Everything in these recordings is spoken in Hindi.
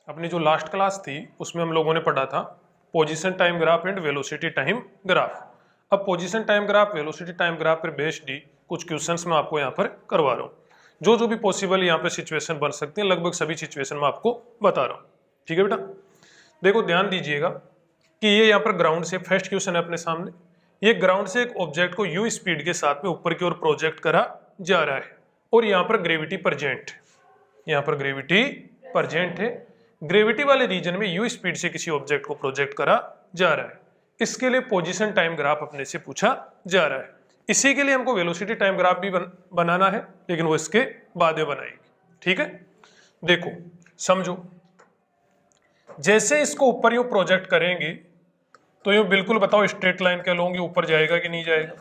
अपनी जो लास्ट क्लास थी उसमें हम लोगों ने पढ़ा था position time graph and velocity time graph. अब position time graph velocity time graph पर बेस्ड ही कुछ क्वेश्चंस मैं आपको यहाँ पर करवा रहा हूँ। जो भी पॉसिबल यहाँ पे सिचुएशन बन सकती है, लगभग सभी सिचुएशन में आपको बता रहा हूँ। ठीक है बेटा, देखो ध्यान दीजिएगा कि ये यहाँ पर ग्राउंड से फर्स्ट क्वेश्चन है अपने सामने। ये ग्राउंड से एक ऑब्जेक्ट को यू स्पीड के साथ में ऊपर की ओर प्रोजेक्ट करा जा रहा है और यहाँ पर ग्रेविटी प्रेजेंट, यहाँ पर ग्रेविटी प्रेजेंट है। ग्रेविटी वाले रीजन में यू स्पीड से किसी ऑब्जेक्ट को प्रोजेक्ट करा जा रहा है। इसके लिए पोजीशन टाइम ग्राफ अपने से पूछा जा रहा है। इसी के लिए हमको वेलोसिटी टाइम ग्राफ भी बनाना है, लेकिन वो इसके बाद में बनाएगी। ठीक है, देखो समझो, जैसे इसको ऊपर यूं प्रोजेक्ट करेंगे तो यूं बिल्कुल बताओ स्ट्रेट लाइन के लोगे ऊपर जाएगा कि नहीं जाएगा?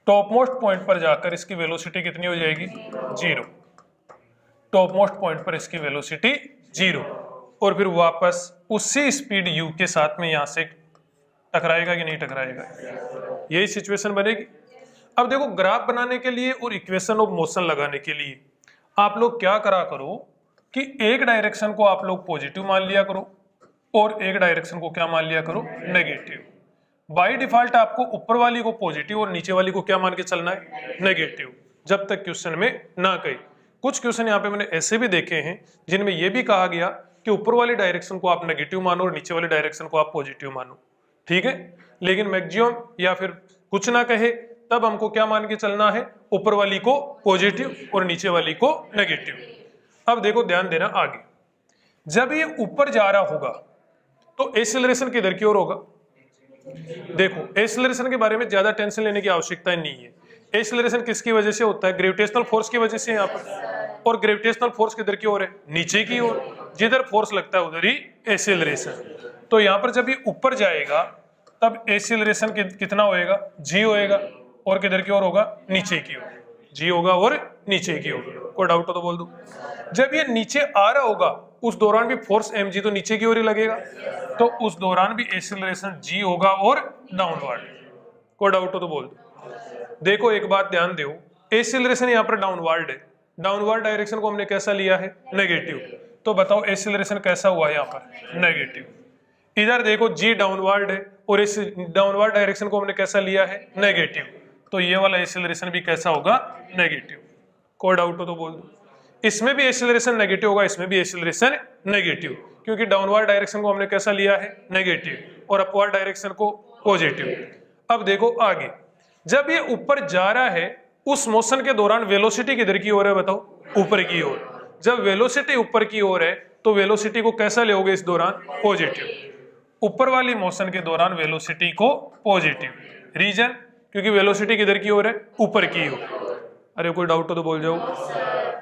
टॉप मोस्ट पॉइंट पर जाकर इसकी वेलोसिटी कितनी हो जाएगी? 0। टॉप मोस्ट पॉइंट पर इसकी वेलोसिटी 0 और फिर वापस उसी स्पीड u के साथ में यहां से टकराएगा कि नहीं टकराएगा? यही सिचुएशन बनेगी। अब देखो, ग्राफ बनाने के लिए और इक्वेशन ऑफ मोशन लगाने के लिए आप लोग क्या करा करो कि एक डायरेक्शन को आप लोग पॉजिटिव मान लिया करो और एक डायरेक्शन को क्या मान लिया करो? नेगेटिव। बाय डिफॉल्ट आपको ऊपर वाली को पॉजिटिव और नीचे वाली को क्या मान के चलना है? नेगेटिव, जब तक क्वेश्चन में ना कही। कुछ क्वेश्चन यहाँ पे मैंने ऐसे भी देखे हैं जिनमें यह भी कहा गया कि ऊपर वाली डायरेक्शन को आप नेगेटिव मानो और नीचे वाली डायरेक्शन को आप पॉजिटिव मानो। ठीक है, लेकिन मैक्सिमम या फिर कुछ ना कहे तब हमको क्या मान के चलना है? ऊपर वाली को पॉजिटिव और नीचे वाली को नेगेटिव। अब देखो ध्यान देना, आगे जब ये ऊपर जा रहा होगा तो एक्सेलरेशन किधर की ओर होगा? देखो, एक्सेलरेशन के बारे में ज्यादा टेंशन लेने की आवश्यकता नहीं है। एक्सेलरेशन किसकी वजह से होता है? ग्रेविटेशनल फोर्स की वजह से यहाँ पर। और ग्रेविटेशनल फोर्स किधर की ओर है? नीचे की ओर। जिधर फोर्स लगता है उधर ही एक्सेलरेशन। तो यहाँ पर जब ये ऊपर जाएगा तब एक्सेलरेशन कितना होएगा? g होएगा। और किधर की ओर होगा? नीचे की ओर। g होगा और नीचे की ओर। कोई डाउट हो तो बोल दो। जब ये नीचे आ रहा होगा उस दौरान भी फोर्स mg तो नीचे की ओर ही लगेगा, तो उस दौरान भी एक्सेलरेशन g होगा और डाउनवर्ड। कोई डाउट हो तो बोल दो। देखो एक बात ध्यान दो, एक्सेलरेशन यहाँ पर डाउनवर्ड है। डाउनवर्ड डायरेक्शन को हमने कैसा लिया है? नेगेटिव। तो बताओ एक्सेलरेशन कैसा हुआ यहाँ पर? नेगेटिव। इधर देखो g डाउनवर्ड है और इस डाउनवर्ड डायरेक्शन को हमने कैसा लिया है? नेगेटिव। तो ये वाला एक्सेलरेशन भी कैसा होगा? नेगेटिव। कोई डाउट हो तो बोल दो। इसमें भी एक्सेलरेशन नेगेटिव होगा, इसमें भी एक्सेलरेशन नेगेटिव, क्योंकि डाउनवर्ड डायरेक्शन को हमने कैसा लिया है? नेगेटिव, और अपवर्ड डायरेक्शन को पॉजिटिव। अब देखो आगे, जब ये ऊपर जा रहा है उस मोशन के दौरान वेलोसिटी किधर की ओर है? बताओ, ऊपर की ओर। जब वेलोसिटी ऊपर की ओर है तो वेलोसिटी को कैसा लोगे इस दौरान? पॉजिटिव। ऊपर वाली मोशन के दौरान वेलोसिटी को पॉजिटिव। रीजन, क्योंकि वेलोसिटी किधर की ओर है? ऊपर की ओर। अरे कोई डाउट हो तो बोल जाओ।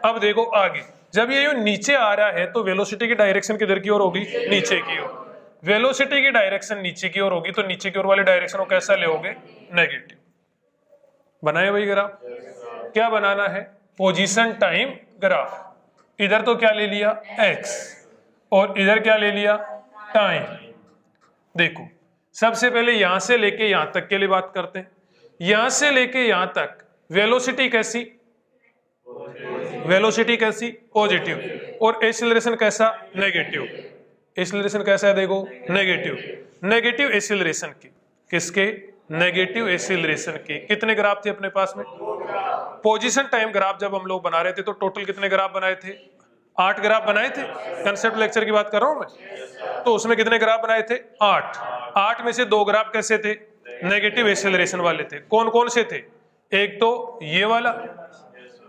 अब देखो आगे, जब ये नीचे आ रहा है तो वेलोसिटी की डायरेक्शन किधर की ओर होगी? नीचे की ओर। वेलोसिटी की डायरेक्शन नीचे की ओर होगी तो नीचे की ओर वाली डायरेक्शन को कैसा लोगे? नेगेटिव। बनाए वही ग्राफ। क्या बनाना है? Position time graph. इधर तो क्या ले लिया? x, और इधर क्या ले लिया? टाइम। देखो सबसे पहले यहां से लेके यहां तक के लिए बात करते हैं। यहां से लेके यहां तक वेलोसिटी कैसी? वेलोसिटी कैसी? पॉजिटिव। और एक्सेलरेशन कैसा? नेगेटिव। एक्सेलरेशन कैसा है? देखो नेगेटिव। नेगेटिव एक्सेलरेशन की, किसके? नेगेटिव एक्सेलरेशन के। कितने ग्राफ थे अपने पास में? पोजीशन टाइम ग्राफ जब हम लोग बना रहे थे तो टोटल कितने ग्राफ बनाए थे? 8 ग्राफ बनाए थे। कंसेप्ट लेक्चर की बात कर रहा हूं मैं। तो उसमें कितने ग्राफ बनाए थे? 8। 8 में से 2 ग्राफ कैसे थे? नेगेटिव एक्सेलरेशन वाले थे। कौन कौन से थे? एक तो ये वाला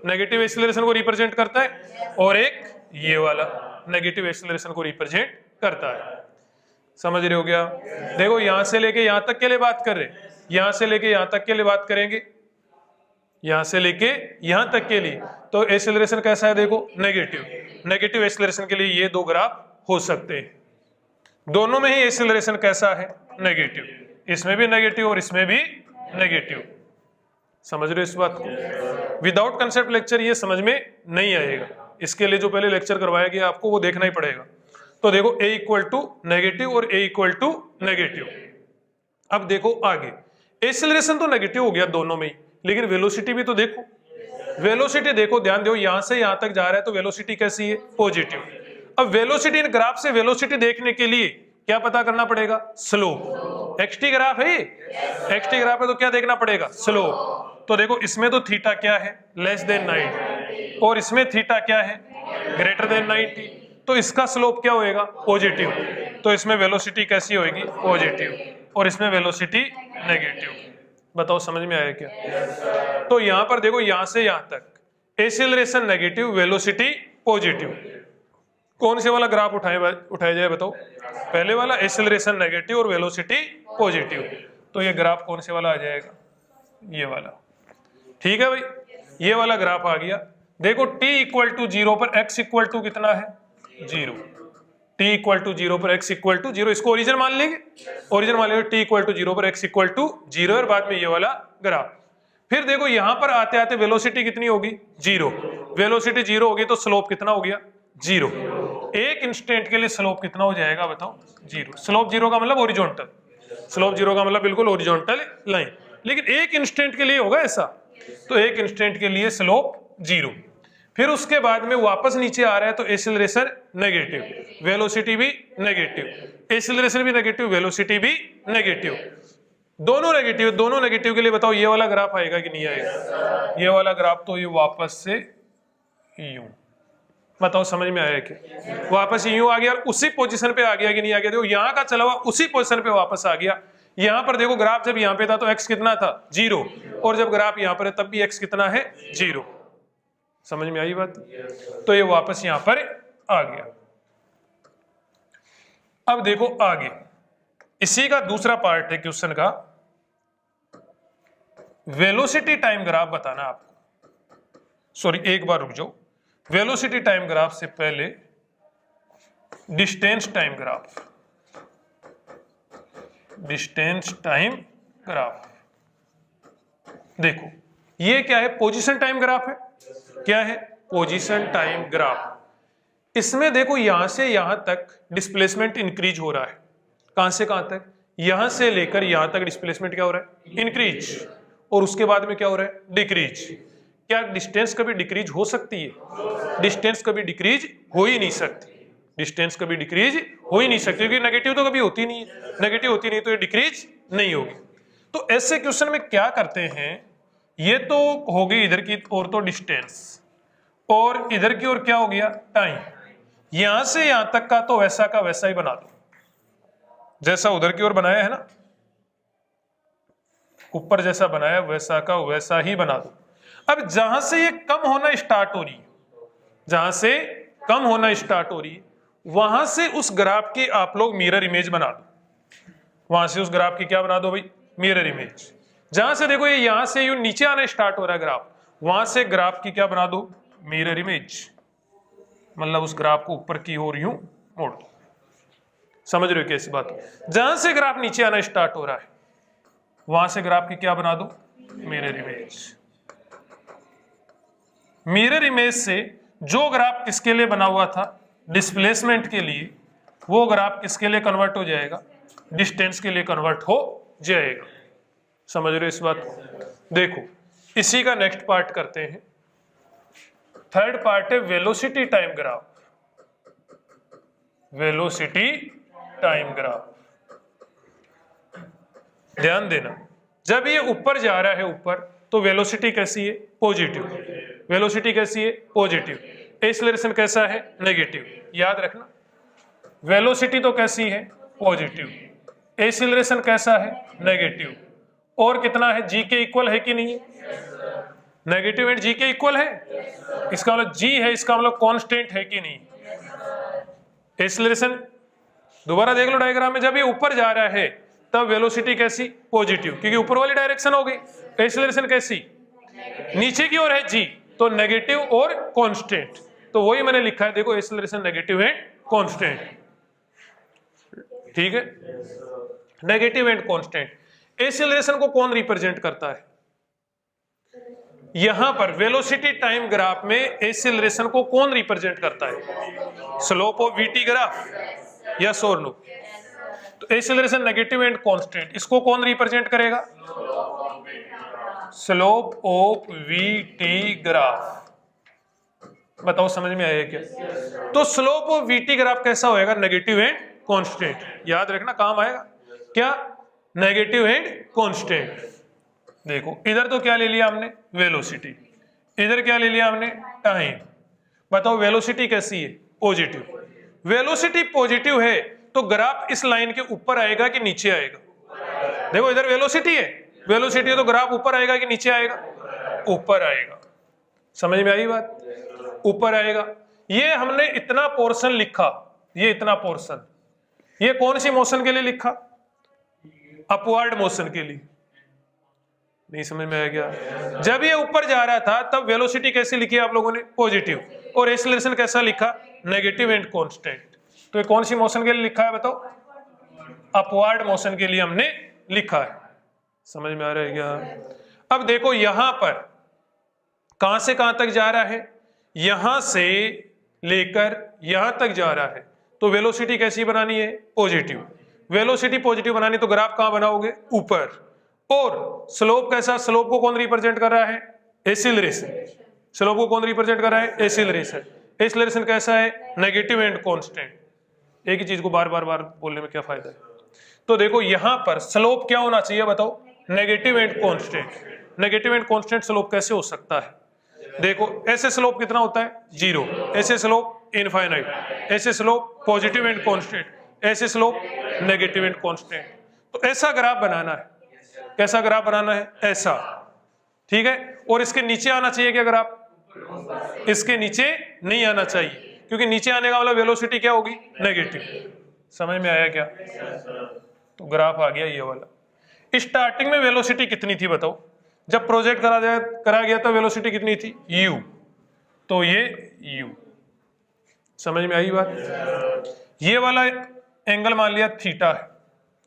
नेगेटिव एक्सेलरेशन को रिप्रेजेंट करता है, और एक ये वाला नेगेटिव एक्सेलरेशन को रिप्रेजेंट करता है। समझ रहे हो क्या? देखो यहां से लेके यहां तक के लिए बात कर रहे, यहां से लेके यहां तक के लिए बात करेंगे, यहां से लेके यहां तक के लिए। तो एक्सेलरेशन कैसा है? देखो नेगेटिव। नेगेटिव एक्सेलरेशन के लिए ये 2 ग्राफ हो सकते हैं। दोनों में ही एक्सेलरेशन कैसा है? नेगेटिव। इसमें भी नेगेटिव और इसमें भी नेगेटिव। समझ रहे हो इस बात को? विदाउट कंसेप्ट लेक्चर ये समझ में नहीं आएगा। इसके लिए जो पहले लेक्चर करवाया गया आपको वो देखना ही पड़ेगा। तो देखो a इक्वल टू नेगेटिव और a इक्वल टू नेगेटिव। अब देखो आगे, एक्सेलरेशन तो नेगेटिव हो गया दोनों में ही, लेकिन वेलोसिटी भी तो देखो। वेलोसिटी देखो, ध्यान दो, यहां से यहां तक जा रहा है तो वेलोसिटी कैसी है? पॉजिटिव। अब वेलोसिटी इन ग्राफ से वेलोसिटी देखने के लिए क्या पता करना पड़ेगा? स्लोप। एक्सटी ग्राफ है ये, एक्सटी ग्राफ है तो क्या देखना पड़ेगा? स्लोप। तो देखो इसमें तो थीटा क्या है? लेस देन 90, और इसमें थीटा क्या है? ग्रेटर देन 90, तो इसका स्लोप क्या होएगा? पॉजिटिव। तो इसमें वेलोसिटी कैसी होएगी? पॉजिटिव, और इसमें वेलोसिटी नेगेटिव। बताओ समझ में आया क्या? तो यहां पर देखो यहां से यहां तक एक्सीलरेशन नेगेटिव, वेलोसिटी पॉजिटिव। कौन से वाला ग्राफ उठाया जाए बताओ? पहले वाला, एक्सीलरेशन नेगेटिव और वेलोसिटी पॉजिटिव। तो ये ग्राफ कौन से वाला आ जाएगा? ये वाला। ठीक है भाई, ये वाला ग्राफ आ गया। देखो t इक्वल टू 0 पर x इक्वल टू कितना है? 0। t इक्वल टू 0 पर x इक्वल टू 0, इसको ओरिजिन मान लेंगे, ओरिजिन मान लेंगे। t इक्वल टू 0 पर x इक्वल टू 0, और बाद में ये वाला ग्राफ। फिर देखो यहां पर आते आते वेलोसिटी कितनी होगी? 0। वेलोसिटी 0 होगी तो स्लोप कितना हो गया? 0। एक इंस्टेंट के लिए स्लोप कितना हो जाएगा बताओ? 0। स्लोप 0 का मतलब ओरिजोनटल, स्लोप 0 का मतलब बिल्कुल ओरिजोनटल लाइन। लेकिन एक इंस्टेंट के लिए होगा ऐसा, तो एक इंस्टेंट के लिए स्लोप 0। फिर उसके बाद में वापस नीचे आ रहा है तो एक्सीलरेशन नेगेटिव, वेलोसिटी भी नेगेटिव, एक्सीलरेशन भी नेगेटिव, वेलोसिटी भी नेगेटिव, दोनों नेगेटिव। दोनों नेगेटिव के लिए बताओ ये वाला ग्राफ आएगा कि नहीं आएगा? ये वाला ग्राफ तो ये वापस से यूं, बताओ समझ में आया क्या? वापस यूं आ गया, और उसी पोजीशन पे आ गया कि नहीं आ गया? देखो यहां का चला हुआ उसी पोजीशन पे वापस आ गया। यहां पर देखो ग्राफ जब यहां पे था तो x कितना था? 0, और जब ग्राफ यहां पर है तब भी x कितना है? 0। समझ में आई बात? तो ये वापस यहां पर आ गया। अब देखो आगे, इसी का दूसरा पार्ट है क्वेश्चन का, वेलोसिटी टाइम ग्राफ बताना आपको। सॉरी एक बार रुक जाओ, वेलोसिटी टाइम ग्राफ से पहले distance time graph, distance time graph. देखो ये क्या है? पोजीशन टाइम ग्राफ है। क्या है? Position time graph. इसमें देखो यहां से यहां तक डिस्प्लेसमेंट इंक्रीज हो रहा है। कहां से कहां तक? यहां से लेकर यहां तक डिस्प्लेसमेंट क्या हो रहा है? इंक्रीज। और उसके बाद में क्या हो रहा है? डिक्रीज। क्या डिस्टेंस कभी डिक्रीज हो सकती है? डिस्टेंस कभी डिक्रीज हो ही नहीं सकती, डिस्टेंस कभी डिक्रीज हो ही नहीं सकती, क्योंकि नेगेटिव तो कभी होती नहीं है, नेगेटिव होती नहीं तो ये डिक्रीज नहीं होगी। तो ऐसे क्वेश्चन में क्या करते हैं, ये तो हो गई इधर की ओर तो डिस्टेंस, और इधर की ओर क्या हो गया? टाइम। यहां से यहां तक का तो वैसा का वैसा ही बना दो, जैसा उधर की ओर बनाया है ना, ऊपर जैसा बनाया वैसा का वैसा ही बना दो। अब जहां से ये कम होना स्टार्ट हो रही है, जहां से कम होना स्टार्ट हो रही है, वहां से उस ग्राफ की आप लोग मिरर इमेज बना दो। वहां से उस ग्राफ की क्या बना दो भाई? Mirror image. जहां से देखो ये यहां से यूं नीचे आना स्टार्ट हो रहा है ग्राफ, वहां से ग्राफ की क्या बना दो? Mirror image. मतलब उस ग्राफ को ऊपर की ओर यूं मोड़ दो। समझ रहे हो कैसी बात? जहां से ग्राफ नीचे आना स्टार्ट हो रहा है वहां से ग्राफ की क्या बना दो? Mirror image. मिरर इमेज से जो ग्राफ किसके लिए बना हुआ था? डिस्प्लेसमेंट के लिए, वो ग्राफ किसके लिए कन्वर्ट हो जाएगा? डिस्टेंस के लिए कन्वर्ट हो जाएगा। समझ रहे हो इस बात को? देखो इसी का नेक्स्ट पार्ट करते हैं। थर्ड पार्ट है velocity time graph. Velocity time graph, ध्यान देना, जब ये ऊपर जा रहा है ऊपर तो वेलोसिटी कैसी है? पॉजिटिव। वेलोसिटी कैसी है? पॉजिटिव। एक्सीलरेशन कैसा है? नेगेटिव। याद रखना, वेलोसिटी तो कैसी है? पॉजिटिव। एक्सीलरेशन कैसा है? नेगेटिव। और कितना है? जी के इक्वल है कि नहीं? नेगेटिव एंड जी के इक्वल है, इसका मतलब जी है, इसका मतलब कांस्टेंट है कि नहीं? एक्सीलरेशन दोबारा देख लो डायग्राम में, जब ये ऊपर जा रहा है तब वेलोसिटी कैसी? पॉजिटिव, क्योंकि ऊपर वाली डायरेक्शन हो गई। एक्सीलरेशन कैसी? नीचे की ओर है जी, तो नेगेटिव और कांस्टेंट। तो वही मैंने लिखा है, देखो एक्सीलरेशन नेगेटिव एंड कांस्टेंट। ठीक है, नेगेटिव एंड कांस्टेंट। एक्सीलरेशन को कौन रिप्रेजेंट करता है? यहां पर वेलोसिटी टाइम ग्राफ में एक्सीलरेशन को कौन रिप्रेजेंट करता है? Slope of VT graph, yes और नो? तो एक्सीलरेशन नेगेटिव एंड कांस्टेंट, इसको कौन रिप्रेजेंट करेगा? Slope of VT graph. बताओ समझ में आया क्या? तो स्लोप ऑफ वीटी ग्राफ कैसा होएगा? Negative and constant. याद रखना, काम आएगा क्या? Negative and constant. देखो इधर तो क्या ले लिया हमने? वेलोसिटी। इधर क्या ले लिया हमने? टाइम। बताओ वेलोसिटी कैसी है? पॉजिटिव। वेलोसिटी पॉजिटिव है तो ग्राफ इस लाइन के ऊपर आएगा कि नीचे आएगा? देखो इधर वेलोसिटी है, वेलोसिटी है तो ग्राफ ऊपर आएगा कि नीचे आएगा? ऊपर आएगा। समझ में आई बात? ऊपर आएगा। ये हमने इतना पोर्शन लिखा, ये इतना पोर्शन, ये कौन सी मोशन के लिए लिखा? अपवर्ड मोशन के लिए। नहीं समझ में आया क्या? जब ये ऊपर जा रहा था तब वेलोसिटी कैसी लिखी आप लोगों ने? पॉजिटिव। और एक्सीलरेशन कैसा लिखा? Negative and constant. तो ये कौन सी मोशन के लिए लिखा है बताओ? अपवर्ड मोशन के लिए हमने लिखा है। समझ में आ रहा है क्या? अब देखो यहां पर कहां से कहां तक जा रहा है? यहां से लेकर यहां तक जा रहा है, तो वेलोसिटी कैसी बनानी है? पॉजिटिव। वेलोसिटी पॉजिटिव बनानी तो ग्राफ कहां बनाओगे? ऊपर। और स्लोप कैसा? स्लोप को कौन रिप्रेजेंट कर रहा है? एक्सीलरेशन। स्लोप को कौन रिप्रेजेंट कर रहा है? एक्सीलरेशन। एक्सीलरेशन कैसा है? Negative and constant. एक ही चीज को बार बार बोलने में क्या फायदा है? तो देखो यहां पर स्लोप क्या होना चाहिए बताओ? Negative and constant. Negative and constant slope कैसे हो सकता है? देखो ऐसे स्लोप कितना होता है? 0। ऐसे स्लोप इनफाइनाइट। ऐसे स्लोप पॉजिटिव एंड कांस्टेंट। ऐसे स्लोप नेगेटिव एंड कांस्टेंट। तो ऐसा ग्राफ बनाना है। कैसा ग्राफ बनाना है? ऐसा। ठीक है। और इसके नीचे आना चाहिए क्या ग्राफ? इसके नीचे नहीं आना चाहिए, क्योंकि नीचे आने का मतलब वेलोसिटी क्या होगी? नेगेटिव। समझ में आया क्या? तो ग्राफ आ गया ये वाला। स्टार्टिंग में वेलोसिटी कितनी थी बताओ? जब प्रोजेक्ट करा गया था वेलोसिटी कितनी थी? u। तो ये u। समझ में आई बात? ये वाला एंगल मान लिया थीटा है।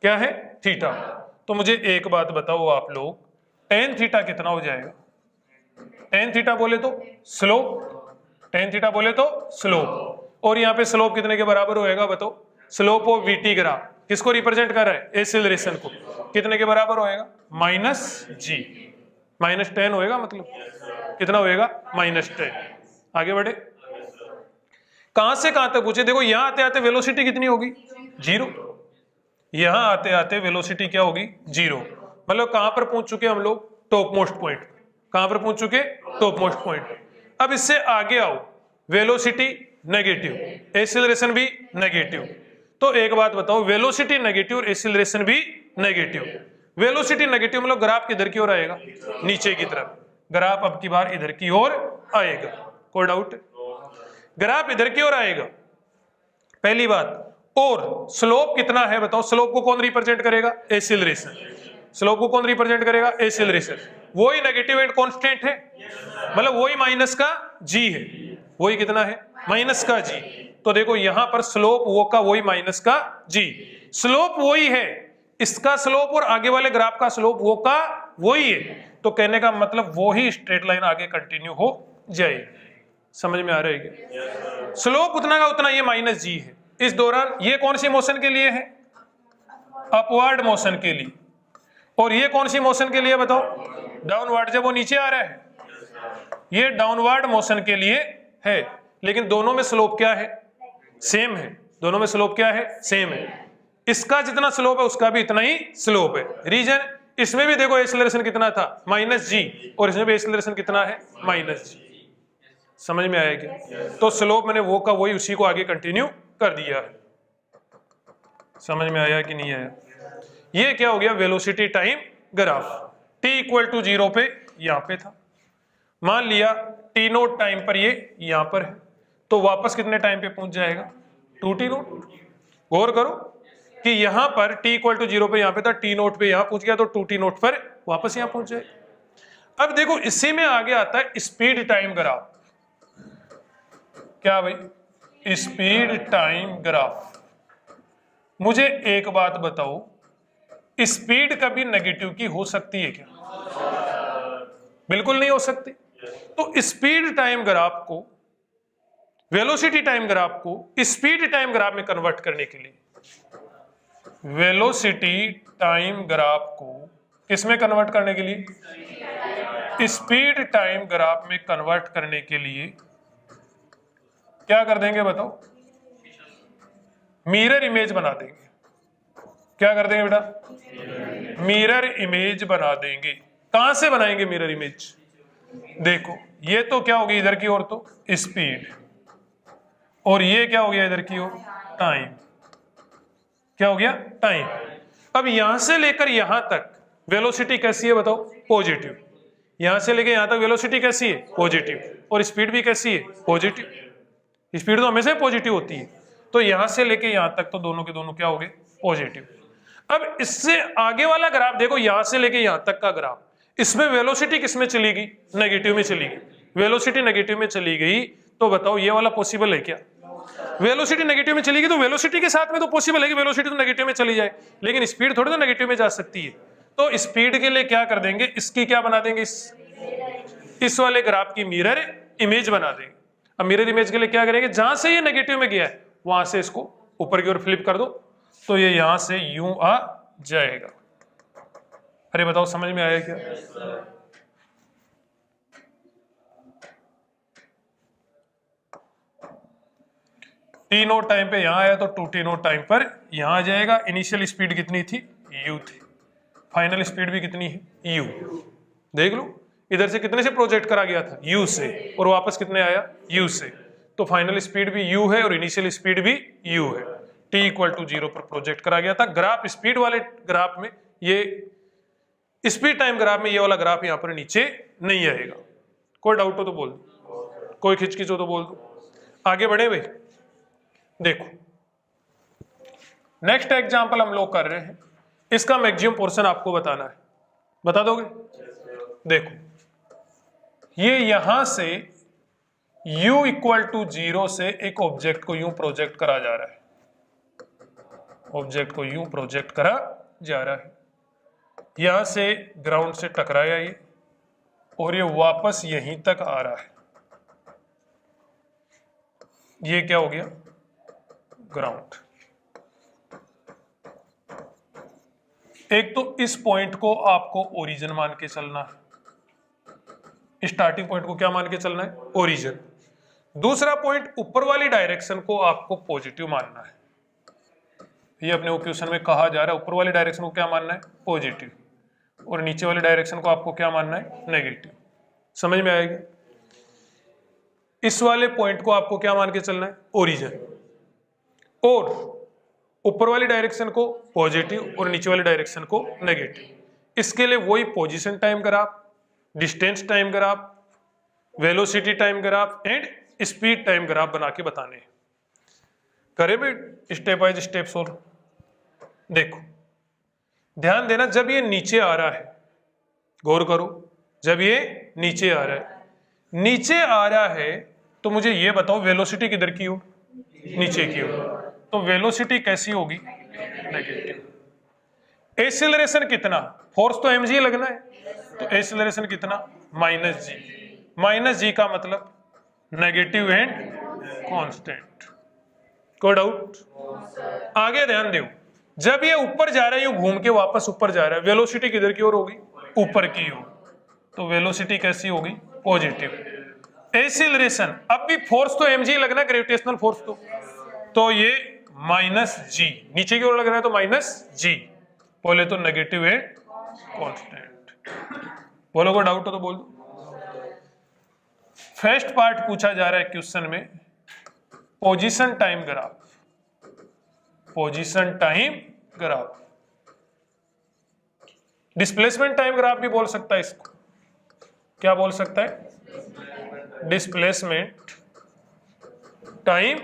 क्या है? थीटा। तो मुझे एक बात बताओ आप लोग, टेन थीटा कितना हो जाएगा? टेन थीटा बोले तो स्लोप, टेन थीटा बोले तो स्लोप। और यहाँ पे स्लोप कितने के बराबर होएगा बताओ? स्लोप ऑफ वीटी ग्राफ किसको रिप्रेजेंट कर रहा है? एक्सीलरेशन को। कितने के बराबर होएगा? -g। -10 होएगा, मतलब कितना होएगा? -10। आगे बढ़े। कहां से कहां तक पूछे? देखो यहां आते आते वेलोसिटी कितनी होगी? 0। यहां आते आते वेलोसिटी क्या होगी? 0। मतलब कहां पर पहुंच चुके हम लोग? Top most point. कहां पर पहुंच चुके? Top most point. अब इससे आगे आओ, वेलोसिटी नेगेटिव, एक्सीलरेशन भी नेगेटिव। तो एक बात बताओ, वेलोसिटी नेगेटिव और एक्सीलरेशन भी नेगेटिव। वेलोसिटी नेगेटिव मतलब ग्राफ किधर की ओर आएगा? नीचे की तरफ। ग्राफ अब की बार इधर की ओर आएगा। कोई डाउट? ग्राफ इधर की ओर आएगा, पहली बात। और स्लोप कितना है बताओ? स्लोप को कौन रिप्रेजेंट करेगा? एक्सीलरेशन। स्लोप को कौन रिप्रेजेंट करेगा? एक्सीलरेशन। वही नेगेटिव एंड कांस्टेंट है, मतलब वही माइनस का g है। वही कितना है? माइनस का g। तो देखो यहां पर स्लोप वो का वही माइनस का g। स्लोप वही है, इसका स्लोप और आगे वाले ग्राफ का स्लोप वो का वही है। तो कहने का मतलब वो ही स्ट्रेट लाइन आगे कंटिन्यू हो जाएगी। समझ में आ रहा है क्या? स्लोप उतना का उतना ये -g है। इस दौरान ये कौन सी मोशन के लिए है? अपवर्ड मोशन के लिए। और ये कौन सी मोशन के लिए बताओ? डाउनवर्ड, जब वो नीचे आ रहा है। ये डाउनवर्ड मोशन के लिए है। लेकिन दोनों में स्लोप क्या है? सेम है। दोनों में स्लोप क्या है? सेम है। इसका जितना स्लोप है उसका भी इतना ही स्लोप है। रीजन, इसमें भी देखो एक्सीलरेशन कितना था? -g। और इसमें भी एक्सीलरेशन कितना है? -g। समझ में आया क्या? तो स्लोप मैंने वो का वही उसी को आगे कंटिन्यू कर दिया है। समझ में आया कि नहीं आया? ये क्या हो गया? Velocity time graph. t = 0 पे यहां पे था, मान लिया t0 टाइम पर ये यहां पर है, तो वापस कितने टाइम पे पहुंच जाएगा? 2t0। गौर करो कि यहां पर t = 0 पे यहां पे था, t0 पे यहां पहुंच गया, तो 2t0 पर वापस यहां पहुंच जाएगा। अब देखो इसी में आगे आता है स्पीड टाइम ग्राफ। क्या भाई? Speed time graph. मुझे एक बात बताओ, स्पीड कभी नेगेटिव की हो सकती है क्या? बिल्कुल नहीं हो सकती। तो स्पीड टाइम ग्राफ को, वेलोसिटी टाइम ग्राफ को स्पीड टाइम ग्राफ में कन्वर्ट करने के लिए, वेलोसिटी टाइम ग्राफ को किसमें कन्वर्ट करने के लिए? स्पीड टाइम ग्राफ में कन्वर्ट करने के लिए क्या कर देंगे बताओ, मिरर इमेज बना देंगे। क्या कर देंगे बेटा, मिरर इमेज बना देंगे। कहां से बनाएंगे मिरर इमेज, देखो ये तो क्या हो गया इधर की ओर तो स्पीड, और ये क्या हो गया इधर की ओर टाइम। क्या हो गया, टाइम। अब यहां से लेकर यहां तक वेलोसिटी कैसी है बताओ, पॉजिटिव। यहां से लेकर यहां तक वेलोसिटी कैसी है, पॉजिटिव, और स्पीड भी कैसी है, पॉजिटिव। स्पीड तो हमेशा पॉजिटिव होती है, तो यहां से लेकर यहां तक तो दोनों के दोनों क्या हो गए, पॉजिटिव। अब इससे आगे वाला ग्राफ देखो, यहां से लेकर यहां तक का ग्राफ, इसमें वेलोसिटी किसमें चली गई, नेगेटिव में चली गई। वेलोसिटी नेगेटिव में चली गई तो बताओ ये वाला पॉसिबल है क्या, वेलोसिटी नेगेटिव में चली गई तो वेलोसिटी के साथ में तो पॉसिबल है कि वेलोसिटी तो नेगेटिव में चली जाए, लेकिन स्पीड थोड़ी तो नेगेटिव में जा सकती है। तो स्पीड के लिए क्या कर देंगे, इसकी क्या बना देंगे, इस वाले ग्राफ की मिरर इमेज बना देंगे। अब मिरर इमेज के लिए क्या करेंगे, जहां से ये नेगेटिव में गया है वहां से इसको ऊपर की ओर फ्लिप कर दो, तो ये यहां से यूं आ जाएगा। अरे बताओ समझ में आया क्या, टी नोट टाइम पे यहां आया तो 2t नोट टाइम पर यहां आ जाएगा। इनिशियल स्पीड कितनी थी, u थी, फाइनल स्पीड भी कितनी है, u। देख लो इधर से कितने से प्रोजेक्ट करा गया था, u से, और वापस कितने आया, u से। तो फाइनल स्पीड भी u है और इनिशियल स्पीड भी u है। t इक्वल टू 0 पर प्रोजेक्ट करा गया था। ग्राफ स्पीड वाले ग्राफ में, ये स्पीड टाइम ग्राफ में ये वाला ग्राफ यहां पर नीचे नहीं आएगा। कोई डाउट हो तो बोल दो, कोई खिचखिच हो तो बोल दो। आगे बढ़े भाई, देखो नेक्स्ट एग्जांपल हम लोग कर रहे हैं, इसका मैक्सिमम पोर्शन आपको बताना है, बता दोगे। देखो ये यहां से u इक्वल टू 0 से एक ऑब्जेक्ट को यूं प्रोजेक्ट करा जा रहा है, ऑब्जेक्ट को यूं प्रोजेक्ट करा जा रहा है। यहां से ग्राउंड से टकराया ये, और ये वापस यहीं तक आ रहा है। ये क्या हो गया, ग्राउंड। एक तो इस पॉइंट को आपको ओरिजिन मान के चलना है, स्टार्टिंग पॉइंट को क्या मान के चलना है, ओरिजिन। दूसरा पॉइंट ऊपर वाली डायरेक्शन को आपको पॉजिटिव मानना है। ये अपने क्वेश्चन में कहा जा रहा है, ऊपर वाली डायरेक्शन को क्या मानना है, पॉजिटिव, और नीचे वाली डायरेक्शन को आपको क्या मानना है, नेगेटिव। समझ में आएगी। इस वाले पॉइंट को आपको क्या मान के चलना है, ओरिजिन, और ऊपर वाली डायरेक्शन को पॉजिटिव और नीचे वाली डायरेक्शन को नेगेटिव। इसके लिए वही position time graph, distance time graph, velocity time graph and speed time graph बना के बताने हैं। करें भी स्टेप बाय स्टेप सोल्व। देखो ध्यान देना, जब ये नीचे आ रहा है, गौर करो, जब ये नीचे आ रहा है, नीचे आ रहा है तो मुझे ये बताओ वेलोसिटी किधर की हो, नीचे की हो, तो वेलोसिटी कैसी होगी, नेगेटिव। एक्सीलरेशन कितना, फोर्स तो mg लगना है, तो एक्सीलरेशन कितना, -g। -g का मतलब नेगेटिव एंड कांस्टेंट। कोई डाउट। आगे ध्यान दो, जब ये ऊपर जा रहा है, ये घूम के वापस ऊपर जा रहा है, वेलोसिटी किधर की ओर होगी, ऊपर की ओर, तो वेलोसिटी कैसी होगी, पॉजिटिव। एक्सीलरेशन, अब भी फोर्स तो mg लगना, ग्रेविटेशनल फोर्स तो ये -g, नीचे की ओर लग रहा है तो -g, बोले तो नेगेटिव एंड कांस्टेंट। बोलो कोई डाउट हो तो बोल दो। फर्स्ट पार्ट पूछा जा रहा है क्वेश्चन में, position time graph, position time graph, displacement time graph भी बोल सकता है इसको। क्या बोल सकता है, डिस्प्लेसमेंट टाइम